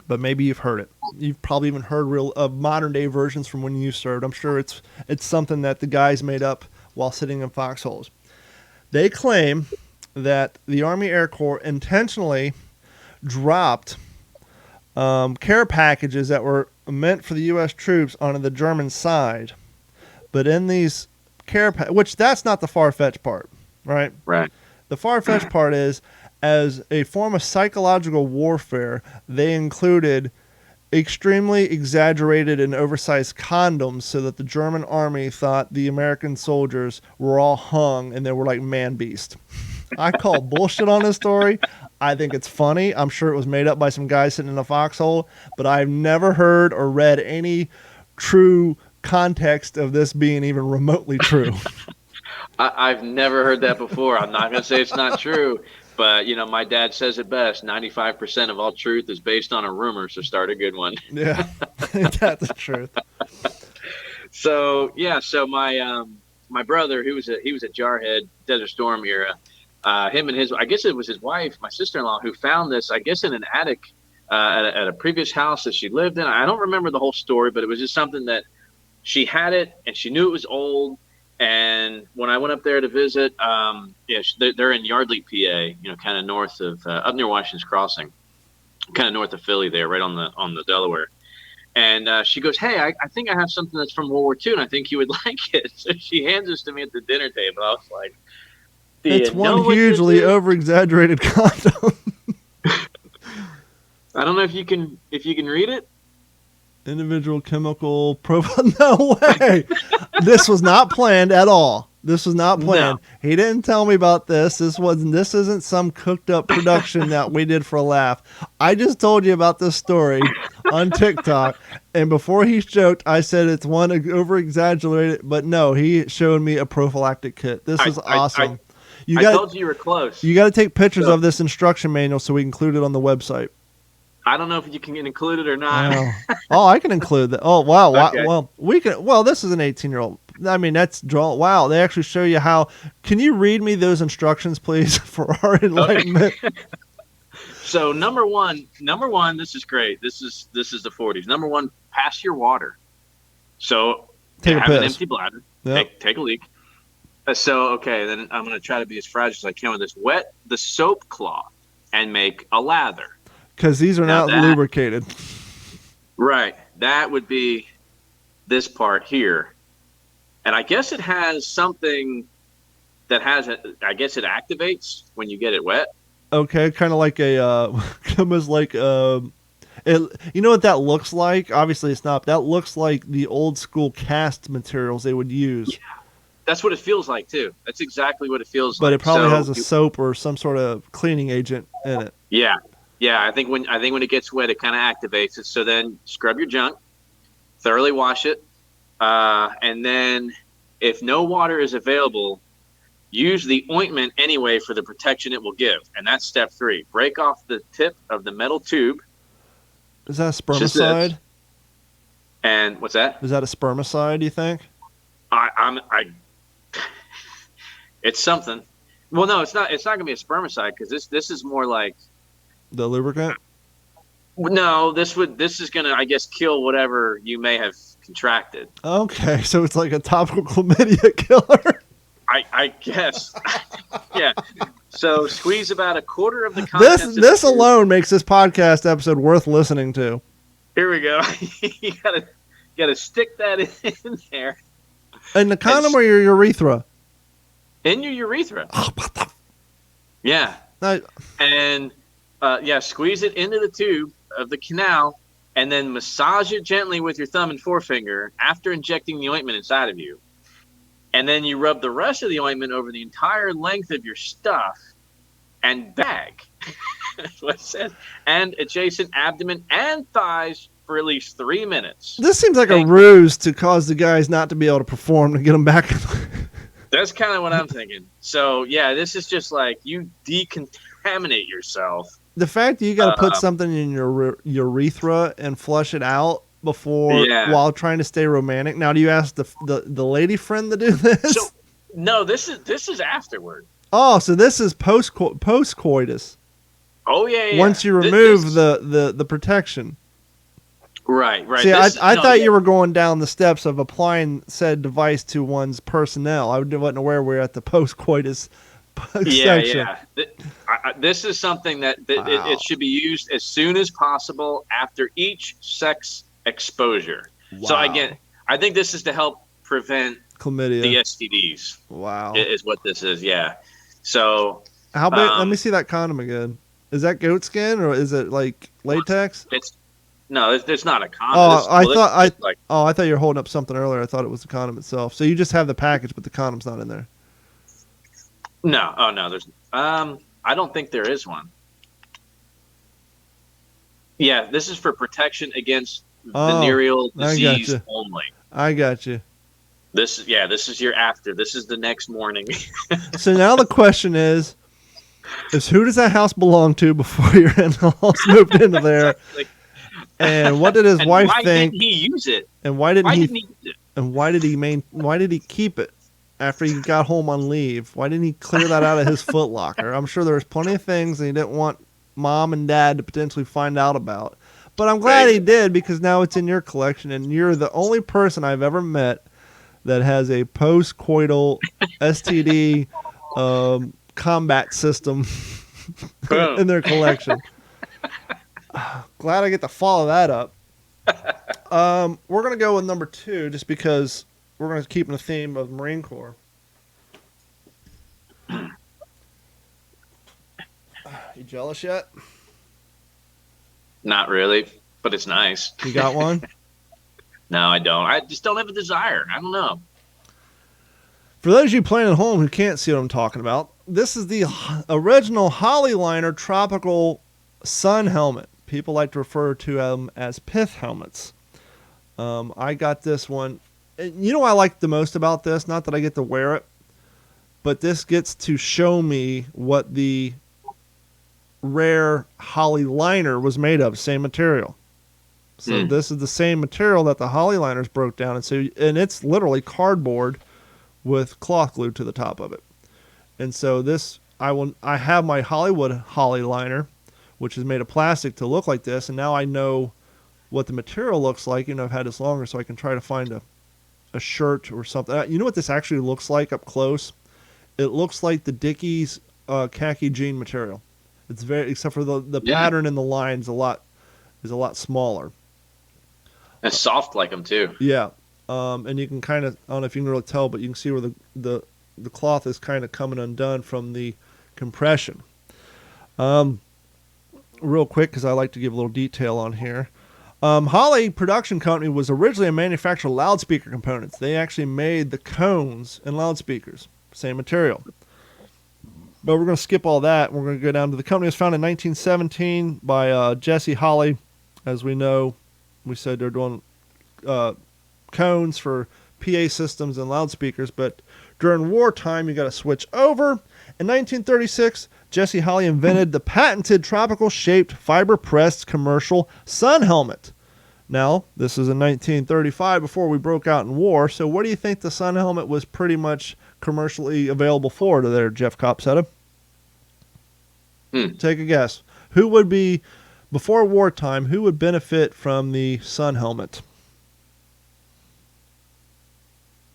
But maybe you've heard it. You've probably even heard real modern day versions from when you served. I'm sure it's something that the guys made up while sitting in foxholes. They claim that the Army Air Corps intentionally dropped care packages that were meant for the U.S. troops onto the German side. But in these which that's not the far-fetched part. Right? Right. The far-fetched part is, as a form of psychological warfare, they included extremely exaggerated and oversized condoms so that the German army thought the American soldiers were all hung and they were like man-beast. I call bullshit on this story. I think it's funny. I'm sure it was made up by some guy sitting in a foxhole, but I've never heard or read any true context of this being even remotely true. I've never heard that before. I'm not going to say it's not true, but my dad says it best. 95% of all truth is based on a rumor, so start a good one. Yeah, that's the truth. So my brother, he was a jarhead, Desert Storm era. Him and I guess it was his wife, my sister-in-law, who found this, I guess, in an attic at a previous house that she lived in. I don't remember the whole story, but it was just something that she had it and she knew it was old. And when I went up there to visit, they're in Yardley, PA, kind of north of, up near Washington's Crossing, kind of north of Philly there, right on the Delaware. And she goes, hey, I think I have something that's from World War II, and I think you would like it. So she hands this to me at the dinner table. I was like, it's one hugely over-exaggerated condom. I don't know if you can read it. Individual chemical profile. No way. This was not planned at all. This was not planned. No. He didn't tell me about this. This isn't some cooked up production that we did for a laugh. I just told you about this story on TikTok, and before he joked, I said it's one over exaggerated, but no, he showed me a prophylactic kit. This is awesome. I told you you were close. You got to take pictures of this instruction manual so we can include it on the website. I don't know if you can include it or not. Oh, I can include that. Oh, wow. Okay. Well, we can. Well, this is an 18-year-old. I mean, that's draw. Wow, they actually show you how. Can you read me those instructions, please, for our enlightenment? Okay. So number one, this is great. This is the 40s. Number one, pass your water. So take have an empty bladder. Yep. Take a leak. Then I'm going to try to be as fragile as I can with this. Wet the soap cloth and make a lather. Because these are not lubricated. Right. That would be this part here. And I guess it has something that I guess it activates when you get it wet. Okay, kind of like almost like, you know what that looks like? Obviously it's not. That looks like the old school cast materials they would use. That's what it feels like too. That's exactly what it feels But like. it probably has a soap or some sort of cleaning agent in it. Yeah. I think when it gets wet, it kind of activates it. So then scrub your junk, thoroughly wash it, and then if no water is available, use the ointment anyway for the protection it will give. And that's step 3. Break off the tip of the metal tube. Is that a spermicide? And what's that? Is that a spermicide, do you think? It's something. Well, no, it's not. It's not going to be a spermicide because this is more like the lubricant. No, this is going to, I guess, kill whatever you may have contracted. Okay, so it's like a topical chlamydia killer. I guess. Yeah. So squeeze about a quarter of the contents. This alone makes this podcast episode worth listening to. Here we go. You gotta stick that in there. And the condom or your urethra? In your urethra. Oh, what the? Yeah. And squeeze it into the tube of the canal, and then massage it gently with your thumb and forefinger after injecting the ointment inside of you. And then you rub the rest of the ointment over the entire length of your stuff and bag. That's what it says. And adjacent abdomen and thighs for at least 3 minutes. This seems like a ruse to cause the guys not to be able to perform to get them back. That's kind of what I'm thinking. So, yeah, this is just like you decontaminate yourself. The fact that you got to put something in your urethra and flush it out before while trying to stay romantic. Now, do you ask the lady friend to do this? So, no, this is afterward. Oh, so this is post coitus. Oh yeah. Once you remove the protection. Right. See, I thought you were going down the steps of applying said device to one's personnel. I wasn't aware we were at the post coitus section. Yeah. This is something that it should be used as soon as possible after each sex exposure. Wow. So again, I think this is to help prevent chlamydia, the STDs. Wow, is what this is. Yeah. So how big? Let me see that condom again. Is that goat skin or is it like latex? It's not a condom. I thought you were holding up something earlier. I thought it was the condom itself. So you just have the package, but the condom's not in there. No. Oh no. There's. I don't think there is one. Yeah, this is for protection against venereal disease only. I got you. This is your after. This is the next morning. So now the question is who does that house belong to before your in-laws moved into there? Exactly. And what did his wife think? Why didn't he use it? And why didn't he use it? And why did he keep it after he got home on leave? Why didn't he clear that out of his Foot Locker? I'm sure there was plenty of things that he didn't want mom and dad to potentially find out about. But I'm glad he did, because now it's in your collection, and you're the only person I've ever met that has a post-coital STD combat system in their collection. Glad I get to follow that up. We're going to go with number 2, just because we're going to keep in the theme of Marine Corps. You jealous yet? Not really, but it's nice. You got one? No, I don't. I just don't have a desire. I don't know. For those of you playing at home who can't see what I'm talking about, this is the original Hollyliner Tropical Sun Helmet. People like to refer to them as pith helmets. I got this one. You know what I like the most about this? Not that I get to wear it, but this gets to show me what the rare Hollyliner was made of. Same material. So this is the same material that the Hollyliners broke down. And it's literally cardboard with cloth glued to the top of it. And so this, I have my Hollywood Hollyliner, which is made of plastic to look like this. And now I know what the material looks like. I've had this longer, so I can try to find a shirt or something. You know what this actually looks like up close? It looks like the Dickies khaki jean material. It's very, except for the pattern in the lines is a lot smaller. It's soft like them too. Yeah. And you can kind of, I don't know if you can really tell, but you can see where the cloth is kind of coming undone from the compression. Real quick, because I like to give a little detail on here. Holley Production Company was originally a manufacturer of loudspeaker components. They actually made the cones and loudspeakers, same material. But we're going to skip all that. We're going to go down to the company was founded in 1917 by Jesse Holley. As we know, we said they're doing cones for PA systems and loudspeakers, but during wartime, you got to switch over. In 1936, Jesse Holley invented the patented tropical-shaped fiber-pressed commercial sun helmet. Now, this is in 1935 before we broke out in war, so what do you think the sun helmet was pretty much commercially available for to there, Jeff Copsetta? Take a guess. Who would be, before wartime, who would benefit from the sun helmet?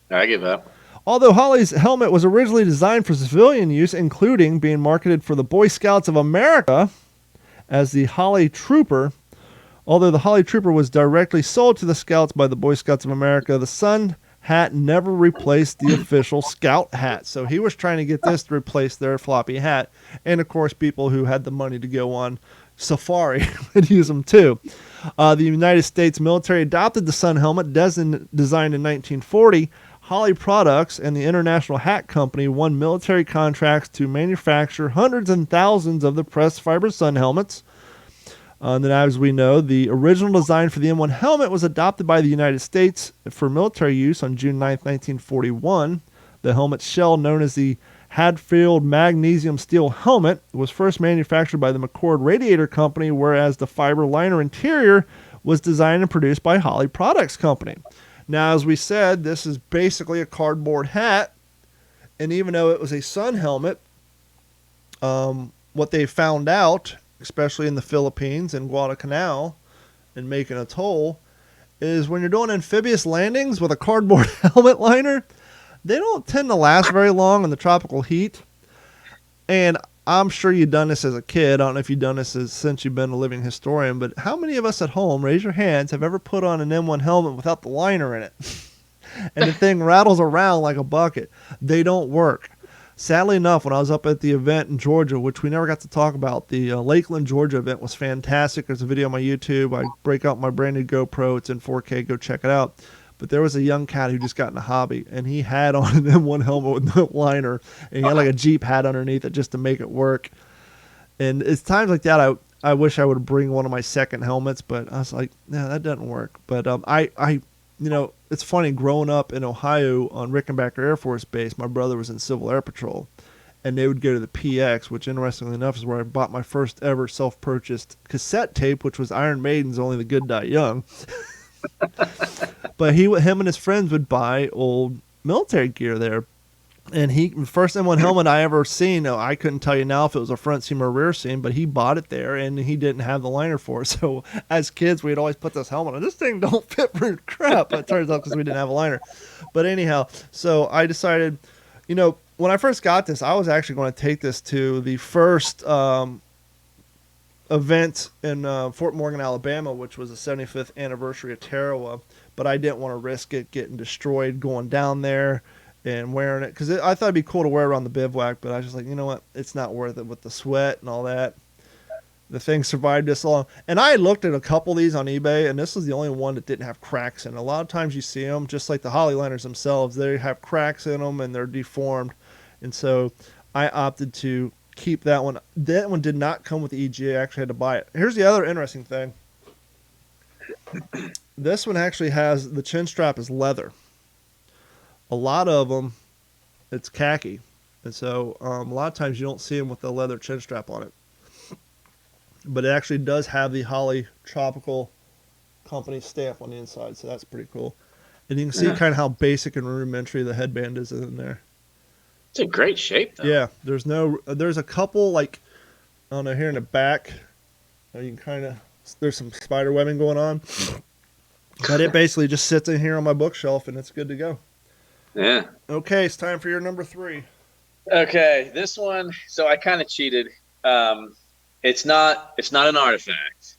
I give up. Although Holley's helmet was originally designed for civilian use, including being marketed for the Boy Scouts of America as the Holley Trooper, although the Holley Trooper was directly sold to the Scouts by the Boy Scouts of America, the sun hat never replaced the official Scout hat. So he was trying to get this to replace their floppy hat. And, of course, people who had the money to go on safari would use them, too. The United States military adopted the sun helmet, designed in 1940. Holley Products and the International Hat Company won military contracts to manufacture hundreds and thousands of the pressed fiber sun helmets. And then, as we know, the original design for the M1 helmet was adopted by the United States for military use on June 9, 1941. The helmet shell, known as the Hadfield magnesium steel helmet, was first manufactured by the McCord Radiator Company, whereas the fiber liner interior was designed and produced by Holley Products Company. Now, as we said, this is basically a cardboard hat, and even though it was a sun helmet, what they found out, especially in the Philippines and Guadalcanal and Macon Atoll, is when you're doing amphibious landings with a cardboard helmet liner, they don't tend to last very long in the tropical heat. And I'm sure you've done this as a kid. I don't know if you've done this since you've been a living historian, but how many of us at home, raise your hands, have ever put on an M1 helmet without the liner in it? And the thing rattles around like a bucket. They don't work. Sadly enough, when I was up at the event in Georgia, which we never got to talk about, the Lakeland, Georgia event was fantastic. There's a video on my YouTube. I break out my brand new GoPro. It's in 4K. Go check it out. But there was a young cat who just got in a hobby, and he had on an M1 helmet with no liner, and he had like a Jeep hat underneath it just to make it work. And it's times like that I wish I would bring one of my second helmets, but I was like, no, that doesn't work. But you know, it's funny, growing up in Ohio on Rickenbacker Air Force Base, my brother was in Civil Air Patrol, and they would go to the PX, which interestingly enough is where I bought my first ever self-purchased cassette tape, which was Iron Maiden's Only the Good Die Young. But him and his friends would buy old military gear there. And the first M1 helmet I ever seen, I couldn't tell you now if it was a front seam or a rear seam, but he bought it there, and he didn't have the liner for it. So as kids, we'd always put this helmet on. This thing don't fit for crap. It turns out because we didn't have a liner. But anyhow, so I decided, you know, when I first got this, I was actually going to take this to the first event in Fort Morgan, Alabama, which was the 75th anniversary of Tarawa. But I didn't want to risk it getting destroyed going down there and wearing it, because I thought it'd be cool to wear around the bivouac, but I was just like, you know what, it's not worth it with the sweat and all that. The thing survived this long, and I looked at a couple of these on eBay, and this was the only one that didn't have cracks in it. A lot of times you see them, just like the Holley liners themselves, they have cracks in them and they're deformed, and so I opted to keep that one. That one did not come with the EGA. I actually had to buy it. Here's the other interesting thing. This one actually has, the chin strap is leather. A lot of them, it's khaki. And so a lot of times you don't see them with the leather chin strap on it. But it actually does have the Holley Tropical Company stamp on the inside, so that's pretty cool. And you can see kind of how basic and rudimentary the headband is in there. It's in great shape, though. Yeah, there's a couple, like, I don't know, here in the back, you can kind of, there's some spider webbing going on. But it basically just sits in here on my bookshelf, and it's good to go. Yeah. Okay, it's time for your number 3. Okay, this one. So I kind of cheated. It's not an artifact,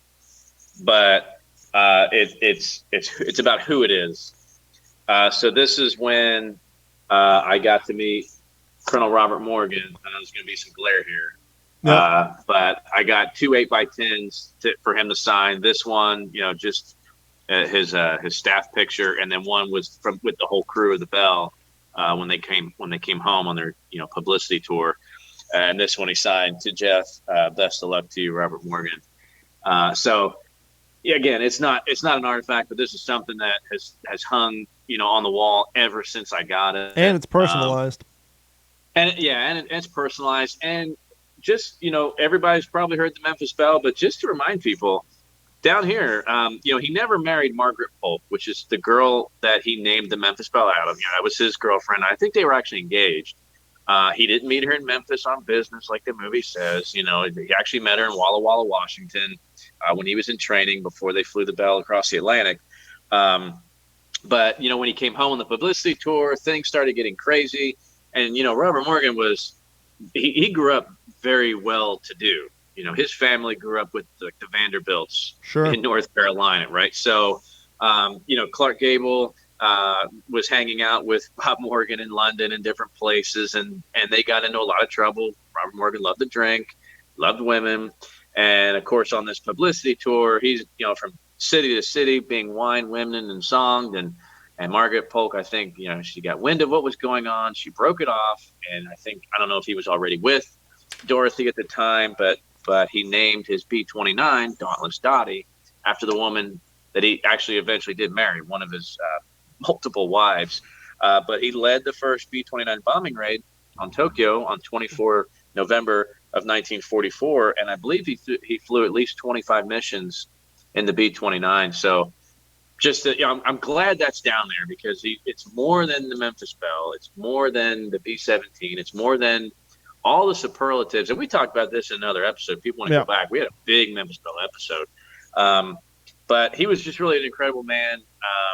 but it's about who it is. So this is when I got to meet Colonel Robert Morgan. I know there's going to be some glare here. Yep. But I got 2 8x10s for him to sign. This one, you know, just his staff picture, and then one was with the whole crew of the Bell when they came home on their publicity tour. And this one he signed to Jeff. Best of luck to you, Robert Morgan. So yeah, again, it's not an artifact, but this is something that has hung on the wall ever since I got it. And it's personalized. And it's personalized. And just everybody's probably heard the Memphis Bell, but just to remind people, down here, he never married Margaret Polk, which is the girl that he named the Memphis Bell out of. That was his girlfriend. I think they were actually engaged. He didn't meet her in Memphis on business like the movie says. He actually met her in Walla Walla, Washington, when he was in training before they flew the Bell across the Atlantic. But when he came home on the publicity tour, things started getting crazy. And, Robert Morgan he grew up very well to do. His family grew up with the Vanderbilts in North Carolina, right? So, Clark Gable was hanging out with Bob Morgan in London and different places, and they got into a lot of trouble. Robert Morgan loved to drink, loved women, and of course on this publicity tour, he's from city to city being wined, women, and songed, and Margaret Polk, I think she got wind of what was going on, she broke it off, and I don't know if he was already with Dorothy at the time, but he named his B-29 Dauntless Dottie after the woman that he actually eventually did marry, one of his multiple wives. But he led the first B-29 bombing raid on Tokyo on 24 November of 1944, and I believe he flew at least 25 missions in the B-29. So just I'm glad that's down there, because it's more than the Memphis Bell, it's more than the B-17, it's more than all the superlatives. And we talked about this in another episode. People want to go back. We had a big Memphis Bell episode. But he was just really an incredible man.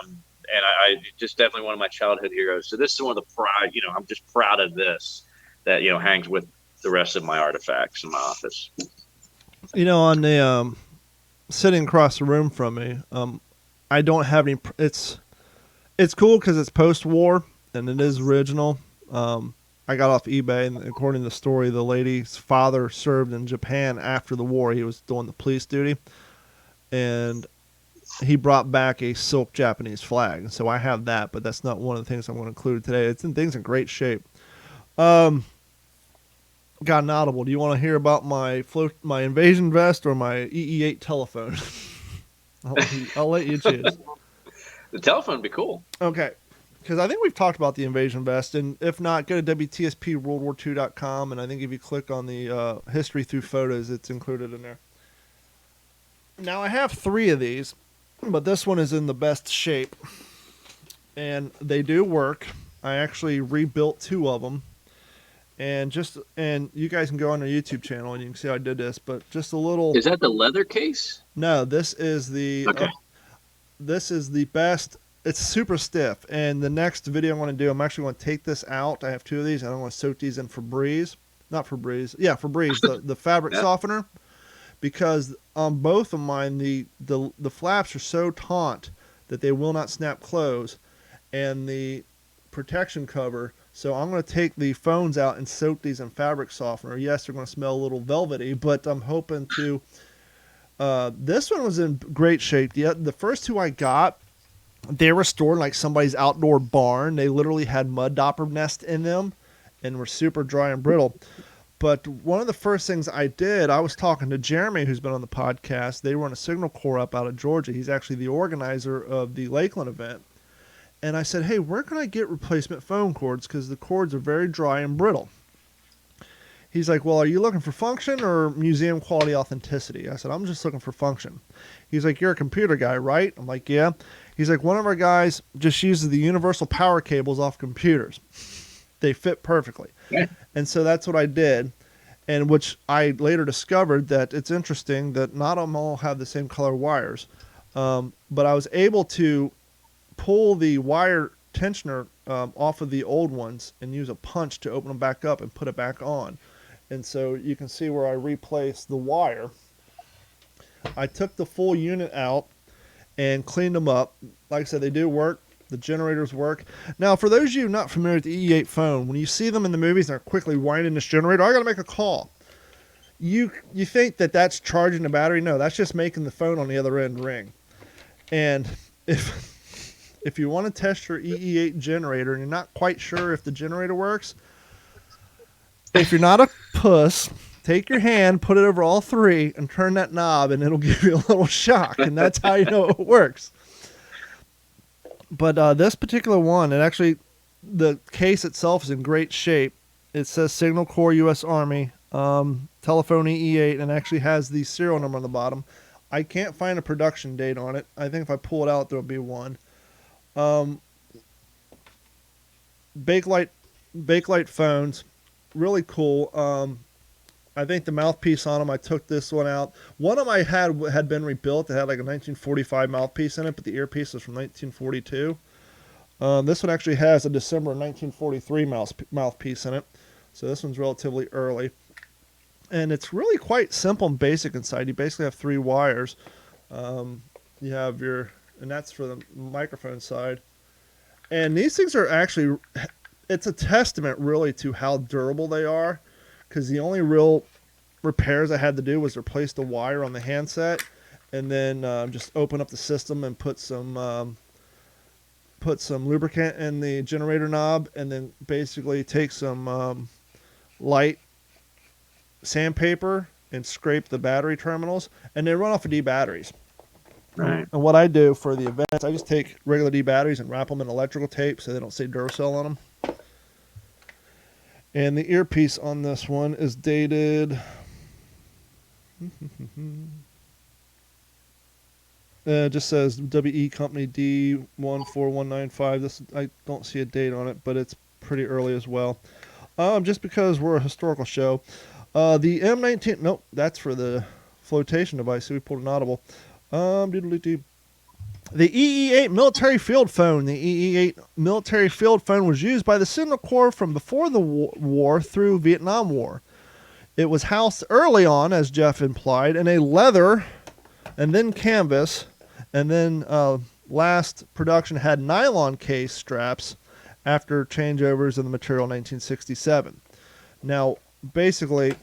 And I just definitely one of my childhood heroes. So this is one of the pride, I'm just proud of this, that, hangs with the rest of my artifacts in my office. On the, sitting across the room from me, I don't have any, it's cool because it's post-war and it is original. I got off eBay, and according to the story, the lady's father served in Japan after the war. He was doing the police duty, and he brought back a silk Japanese flag. So I have that, but that's not one of the things I'm going to include today. Things in great shape. Got an audible. Do you want to hear about my invasion vest or my EE-8 telephone? I'll let you choose. The telephone would be cool. Okay. Because I think we've talked about the invasion vest, and if not, go to WTSPWorldWar2.com, and I think if you click on the history through photos, it's included in there. Now, I have 3 of these, but this one is in the best shape, and they do work. I actually rebuilt 2 of them, and you guys can go on our YouTube channel, and you can see how I did this, but just a little... Is that the leather case? No, this is the... Okay. This is the best... It's super stiff, and the next video I'm going to do, I'm actually going to take this out. I have 2 of these, and I'm going to soak these in Febreze. Not Febreze. Yeah, Febreze, the fabric softener. Because on both of mine, the flaps are so taut that they will not snap close, and the protection cover. So I'm going to take the phones out and soak these in fabric softener. Yes, they're going to smell a little velvety, but I'm hoping to... this one was in great shape. The first 2 I got... They were stored in like somebody's outdoor barn. They literally had mud dauber nest in them and were super dry and brittle. But one of the first things I did, I was talking to Jeremy, who's been on the podcast. They run a Signal Corps up out of Georgia. He's actually the organizer of the Lakeland event. And I said, hey, where can I get replacement phone cords? Because the cords are very dry and brittle. He's like, well, are you looking for function or museum quality authenticity? I said, I'm just looking for function. He's like, you're a computer guy, right? I'm like, yeah. He's like, one of our guys just uses the universal power cables off computers. They fit perfectly. Yeah. And so that's what I did, and which I later discovered that it's interesting that not all have the same color wires. But I was able to pull the wire tensioner off of the old ones and use a punch to open them back up and put it back on. And so you can see where I replaced the wire. I took the full unit out and cleaned them up. Like I said, they do work. The generators work. Now, for those of you not familiar with the EE-8 phone, when you see them in the movies and they're quickly winding this generator, I got to make a call. You think that that's charging the battery? No, that's just making the phone on the other end ring. And if you want to test your EE8 generator and you're not quite sure if the generator works, if you're not a puss, take your hand, put it over all three, and turn that knob, and it'll give you a little shock, and that's how you know it works. But this particular one, the case itself is in great shape. It says Signal Corps U.S. Army, telephone EE8, and actually has the serial number on the bottom. I can't find a production date on it. I think if I pull it out, there'll be one. Bakelite phones, really cool. I think the mouthpiece on them, I took this one out. One of them I had been rebuilt. It had like a 1945 mouthpiece in it, but the earpiece was from 1942. This one actually has a December 1943 mouthpiece in it. So this one's relatively early. And it's really quite simple and basic inside. You basically have three wires. You have and that's for the microphone side. And these things are actually, it's a testament really to how durable they are. Because the only real repairs I had to do was replace the wire on the handset, and then just open up the system and put some lubricant in the generator knob, and then basically take some light sandpaper and scrape the battery terminals, and they run off of D batteries. Right. And what I do for the events, I just take regular D batteries and wrap them in electrical tape so they don't say Duracell on them. And the earpiece on this one is dated. It just says WE Company D14195. This, I don't see a date on it, but it's pretty early as well. Just because we're a historical show. The M19. Nope, that's for the flotation device. So we pulled an audible. The EE8 military field phone. The EE8 military field phone was used by the Signal Corps from before the war through Vietnam War. It was housed early on, as Jeff implied, in a leather and then canvas, and then last production had nylon case straps after changeovers of the material in 1967. Now, basically,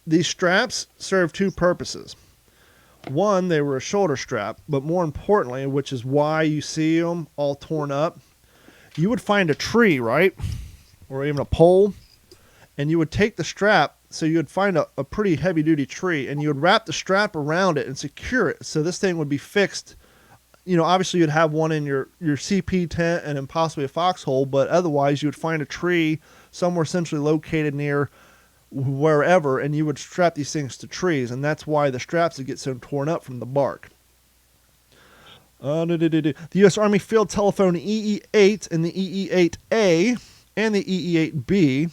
these straps serve two purposes. One, they were a shoulder strap, but more importantly, which is why you see them all torn up, you would find a tree, right? Or even a pole, and you would take the strap, so you would find a pretty heavy-duty tree, and you would wrap the strap around it and secure it, so this thing would be fixed. You know, obviously you'd have one in your CP tent and then possibly a foxhole, but otherwise you would find a tree somewhere centrally located near wherever, and you would strap these things to trees, and that's why the straps would get so torn up from the bark. The U.S. Army Field Telephone EE8 and the EE8A and the EE8B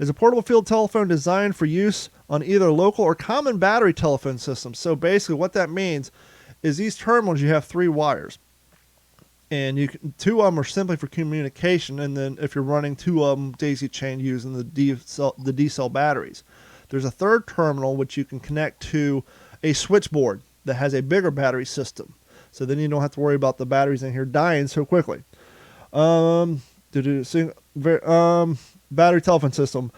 is a portable field telephone designed for use on either local or common battery telephone systems. So basically what that means is these terminals, you have three wires. And two of them are simply for communication, and then if you're running two of them daisy chain using the D-cell batteries. There's a third terminal which you can connect to a switchboard that has a bigger battery system. So then you don't have to worry about the batteries in here dying so quickly. Battery telephone system.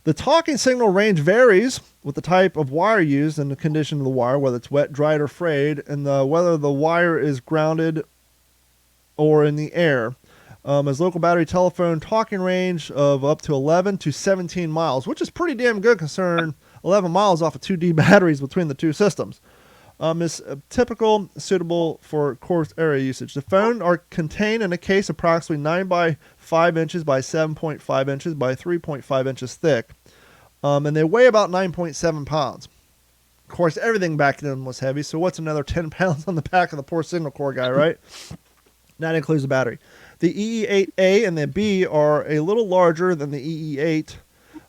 The talking signal range varies with the type of wire used and the condition of the wire, whether it's wet, dried, or frayed, and whether the wire is grounded or in the air. As local battery telephone talking range of up to 11 to 17 miles, which is pretty damn good considering 11 miles off of 2D batteries between the two systems. Is typical, suitable for coarse area usage. The phone are contained in a case approximately 9 by 5 inches by 7.5 inches by 3.5 inches thick. And they weigh about 9.7 pounds. Of course, everything back then was heavy, so what's another 10 pounds on the back of the poor Signal Corps guy, right? That includes the battery. The EE8A and the B are a little larger than the EE8.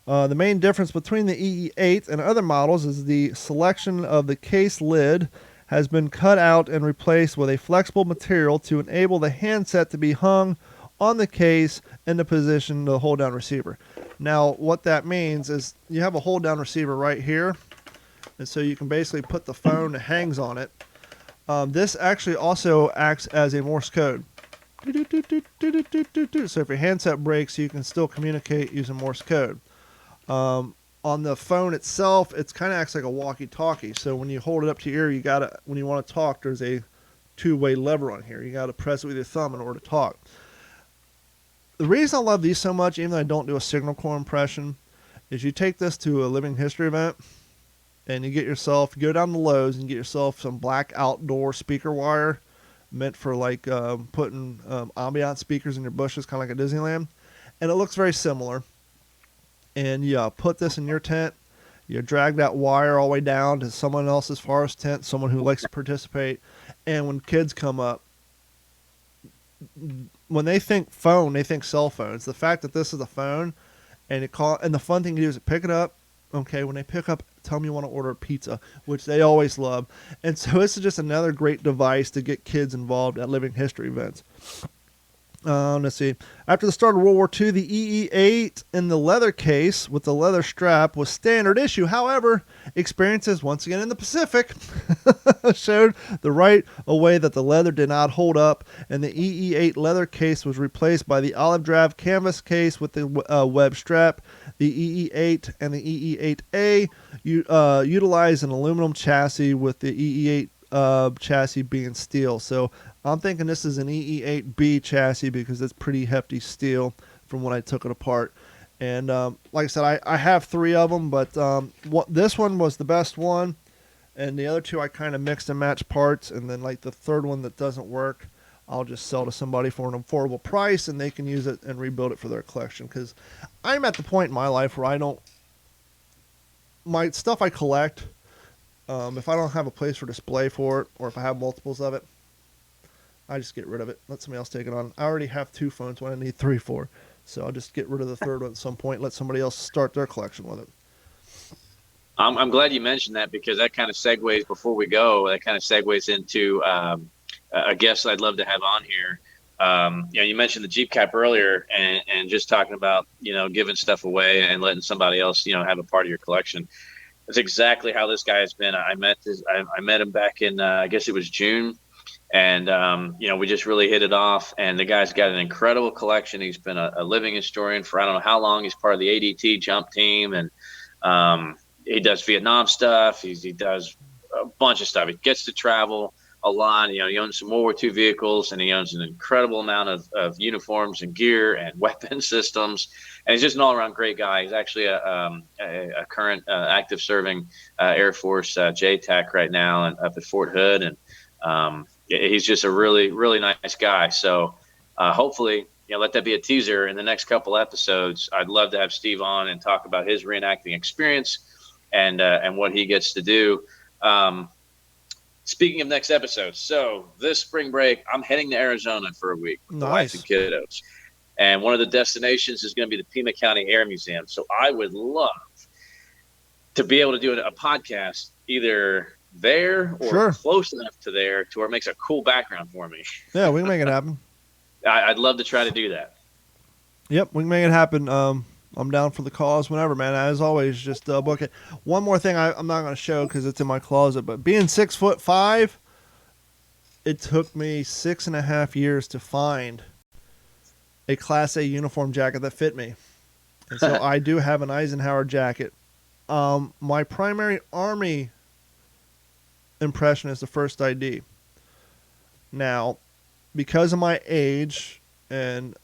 The main difference between the EE8 and other models is the selection of the case lid has been cut out and replaced with a flexible material to enable the handset to be hung on the case in the position of the hold-down receiver. Now, what that means is you have a hold-down receiver right here, and so you can basically put the phone that hangs on it. This actually also acts as a Morse code. So if your handset breaks, you can still communicate using Morse code. On the phone itself, it kind of acts like a walkie-talkie. So when you hold it up to your ear, when you want to talk, there's a two-way lever on here. You got to press it with your thumb in order to talk. The reason I love these so much, even though I don't do a Signal Corps impression, is you take this to a living history event and you go down to Lowe's and get yourself some black outdoor speaker wire meant for like putting ambiance speakers in your bushes, kind of like a Disneyland. And it looks very similar. And you put this in your tent. You drag that wire all the way down to someone else's forest tent, someone who likes to participate. And when kids come up, when they think phone, they think cell phones. The fact that this is a phone, and the fun thing to do is pick it up. Okay, when they pick up, tell them you want to order a pizza, which they always love. And so this is just another great device to get kids involved at living history events. Let's see. After the start of World War II, the EE-8 in the leather case with the leather strap was standard issue. However, experiences once again in the Pacific showed the right away that the leather did not hold up, and the EE-8 leather case was replaced by the olive drab canvas case with the web strap. The EE-8 and the EE-8A utilize an aluminum chassis with the EE-8 chassis being steel. So I'm thinking this is an EE-8B chassis because it's pretty hefty steel from when I took it apart. And like I said, I have 3 of them, but this one was the best one. And the other 2 I kind of mixed and matched parts. And then like the third one that doesn't work, I'll just sell to somebody for an affordable price and they can use it and rebuild it for their collection. Because I'm at the point in my life where my stuff I collect, if I don't have a place for display for it or if I have multiples of it, I just get rid of it. Let somebody else take it on. I already have 2 phones when I need 3 for. So I'll just get rid of the third one at some point, let somebody else start their collection with it. I'm glad you mentioned that because that kind of segues, before we go, that kind of segues into a guest I'd love to have on here. You mentioned the Jeep Cap earlier and just talking about, giving stuff away and letting somebody else, have a part of your collection. That's exactly how this guy has been. I met him back in, I guess it was June. And, we just really hit it off. And the guy's got an incredible collection. He's been a living historian for I don't know how long. He's part of the ADT jump team. And he does Vietnam stuff. He does a bunch of stuff. He gets to travel a lot. He owns some World War II vehicles. And he owns an incredible amount of uniforms and gear and weapon systems. And he's just an all-around great guy. He's actually a current active serving Air Force JTAC right now and up at Fort Hood. And he's just a really, really nice guy. So hopefully, let that be a teaser in the next couple episodes. I'd love to have Steve on and talk about his reenacting experience and what he gets to do. Speaking of next episode, so this spring break, I'm heading to Arizona for a week with the wife and kiddos. And one of the destinations is going to be the Pima County Air Museum. So I would love to be able to do a podcast either there or close enough to there to where it makes a cool background for me. Yeah, we can make it happen. I'd love to try to do that. Yep, we can make it happen. I'm down for the cause whenever, man. As always, just book it. One more thing I'm not going to show because it's in my closet, but being 6'5", it took me 6.5 years to find a Class A uniform jacket that fit me. And so I do have an Eisenhower jacket. My primary Army impression is the first ID. Now, because of my age and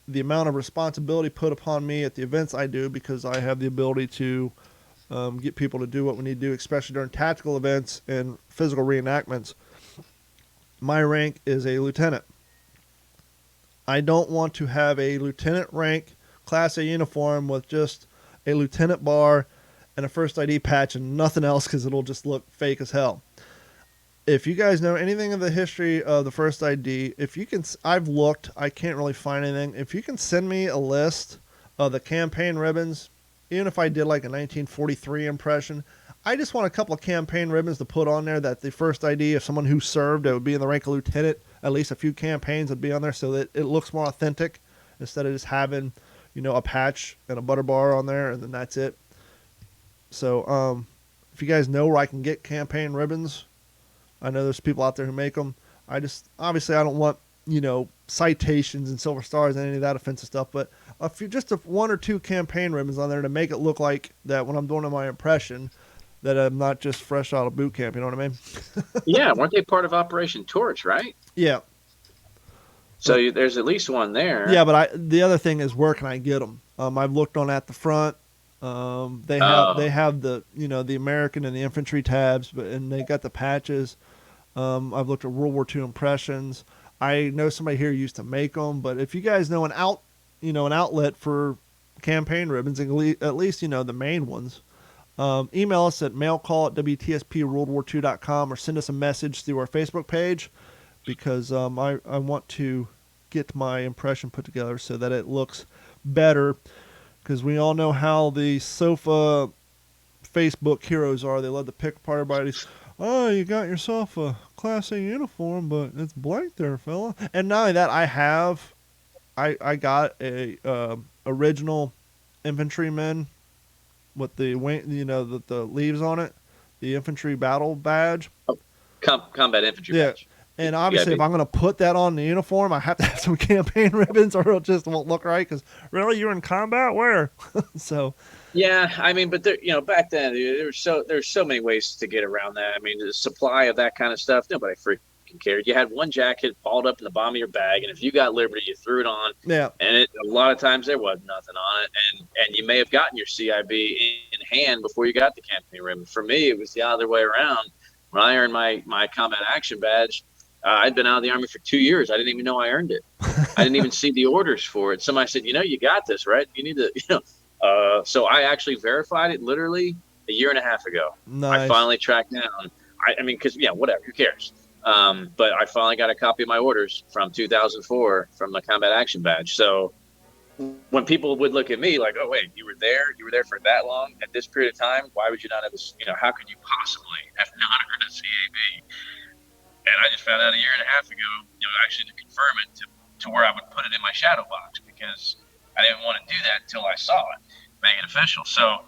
the amount of responsibility put upon me at the events I do, because I have the ability to get people to do what we need to do, especially during tactical events and physical reenactments, my rank is a lieutenant. I don't want to have a lieutenant rank Class A uniform with just a lieutenant bar and a first ID patch and nothing else because it'll just look fake as hell. If you guys know anything of the history of the first ID, if you can, I've looked, I can't really find anything. If you can send me a list of the campaign ribbons, even if I did like a 1943 impression, I just want a couple of campaign ribbons to put on there that the first ID of someone who served, that would be in the rank of lieutenant, at least a few campaigns would be on there so that it looks more authentic instead of just having, a patch and a butter bar on there and then that's it. So if you guys know where I can get campaign ribbons, I know there's people out there who make them. Obviously I don't want, citations and silver stars and any of that offensive stuff, but just one or two campaign ribbons on there to make it look like that when I'm doing my impression, that I'm not just fresh out of boot camp. You know what I mean? Yeah, weren't they part of Operation Torch, right? Yeah. So there's at least one there. Yeah, but the other thing is, where can I get them? I've looked on at the front. They have the the American and the infantry tabs, and they got the patches. I've looked at World War II impressions. I know somebody here used to make them, but if you guys know an outlet for campaign ribbons, at least the main ones, email us at mailcall@wtspworldwar2.com or send us a message through our Facebook page, because I want to get my impression put together so that it looks better, because we all know how the sofa Facebook heroes are. They love to pick apart everybody's, oh, you got yourself a Class A uniform, but it's blank there, fella. And not only that, I got a original infantryman with the the leaves on it, the infantry battle badge. Oh, combat infantry badge. And obviously, if I'm going to put that on the uniform, I have to have some campaign ribbons, or it just won't look right. Because really, you're in combat? Where? So. Yeah, I mean, but there, back then there's so many ways to get around that. I mean, the supply of that kind of stuff, nobody freaking cared. You had one jacket balled up in the bottom of your bag, and if you got Liberty, you threw it on. Yeah. And a lot of times there was nothing on it, and you may have gotten your CIB in hand before you got the campaign ribbon. For me, it was the other way around. When I earned my combat action badge, I'd been out of the Army for 2 years. I didn't even know I earned it. I didn't even see the orders for it. Somebody said, you got this, right? You need to, So I actually verified it literally a year and a half ago. Nice. I finally tracked down. I mean, because, whatever, who cares? But I finally got a copy of my orders from 2004 from the combat action badge. So when people would look at me like, oh, wait, you were there for that long at this period of time? Why would you not have this? How could you possibly have not earned a CAB? And I just found out a year and a half ago, actually to confirm it to where I would put it in my shadow box, because I didn't want to do that until I saw it, make it official. So,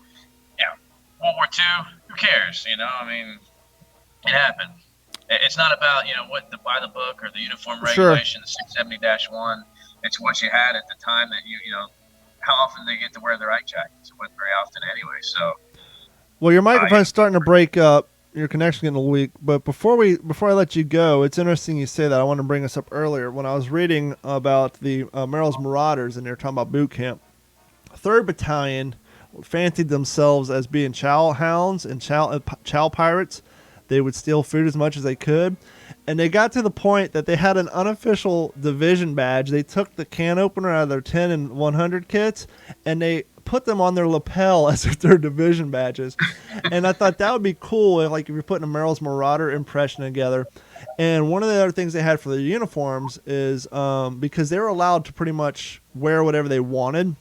World War II, who cares? I mean, it happened. It's not about, what by the book or the uniform regulation, the 670-1. It's what you had at the time that how often they get to wear their eye jackets. It wasn't very often anyway. So, well, your microphone's starting to break up. Your connection getting a little weak, but before I let you go, it's interesting you say that. I want to bring this up earlier when I was reading about the Meryl's Marauders, and they were talking about boot camp. 3rd Battalion fancied themselves as being chow hounds and chow pirates. They would steal food as much as they could, and they got to the point that they had an unofficial division badge. They took the can opener out of their 10 and 100 kits, and they put them on their lapel as if they're division badges. And I thought that would be cool if you're putting a Meryl's Marauder impression together. And one of the other things they had for their uniforms is because they were allowed to pretty much wear whatever they wanted,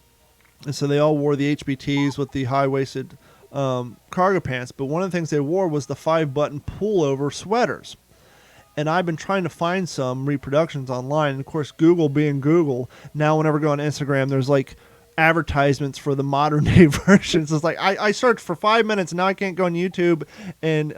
and so they all wore the HBTs with the high-waisted cargo pants, but one of the things they wore was the 5-button pullover sweaters. And I've been trying to find some reproductions online, and of course, Google being Google, now whenever I go on Instagram, there's advertisements for the modern day versions. It's I searched for 5 minutes, and now I can't go on YouTube and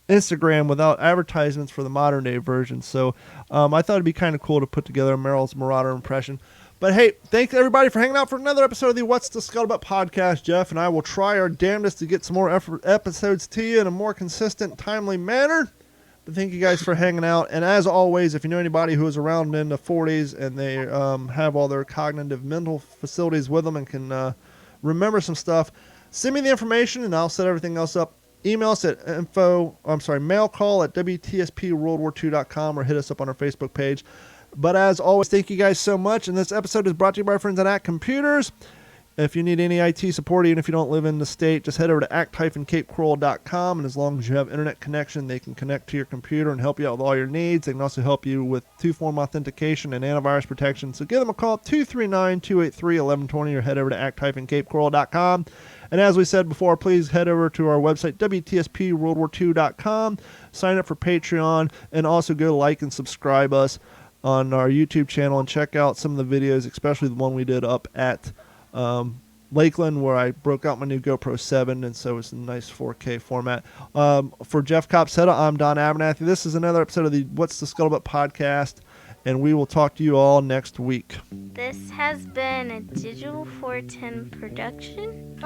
Instagram without advertisements for the modern day version. So I thought it'd be kind of cool to put together a Meryl's Marauder impression. But hey, thanks everybody for hanging out for another episode of the What's the Scuttlebutt podcast. Jeff and I will try our damnedest to get some more episodes to you in a more consistent, timely manner. But thank you guys for hanging out. And as always, if you know anybody who is around in the 40s and they have all their cognitive mental facilities with them and can remember some stuff, send me the information and I'll set everything else up. Email us at mailcall@wtspworldwar2.com or hit us up on our Facebook page. But as always, thank you guys so much. And this episode is brought to you by our friends at Act Computers. If you need any IT support, even if you don't live in the state, just head over to act-capecoral.com, and as long as you have internet connection, they can connect to your computer and help you out with all your needs. They can also help you with two-form authentication and antivirus protection. So give them a call, 239-283-1120, or head over to act-capecoral.com. And as we said before, please head over to our website, WTSPWorldWar2.com, sign up for Patreon, and also go like and subscribe us on our YouTube channel and check out some of the videos, especially the one we did up at Lakeland, where I broke out my new GoPro 7, and so it's a nice 4K format. For Jeff Copsetta, I'm Don Abernathy. This is another episode of the What's the Scuttlebutt podcast, and we will talk to you all next week. This has been a Digital 410 production.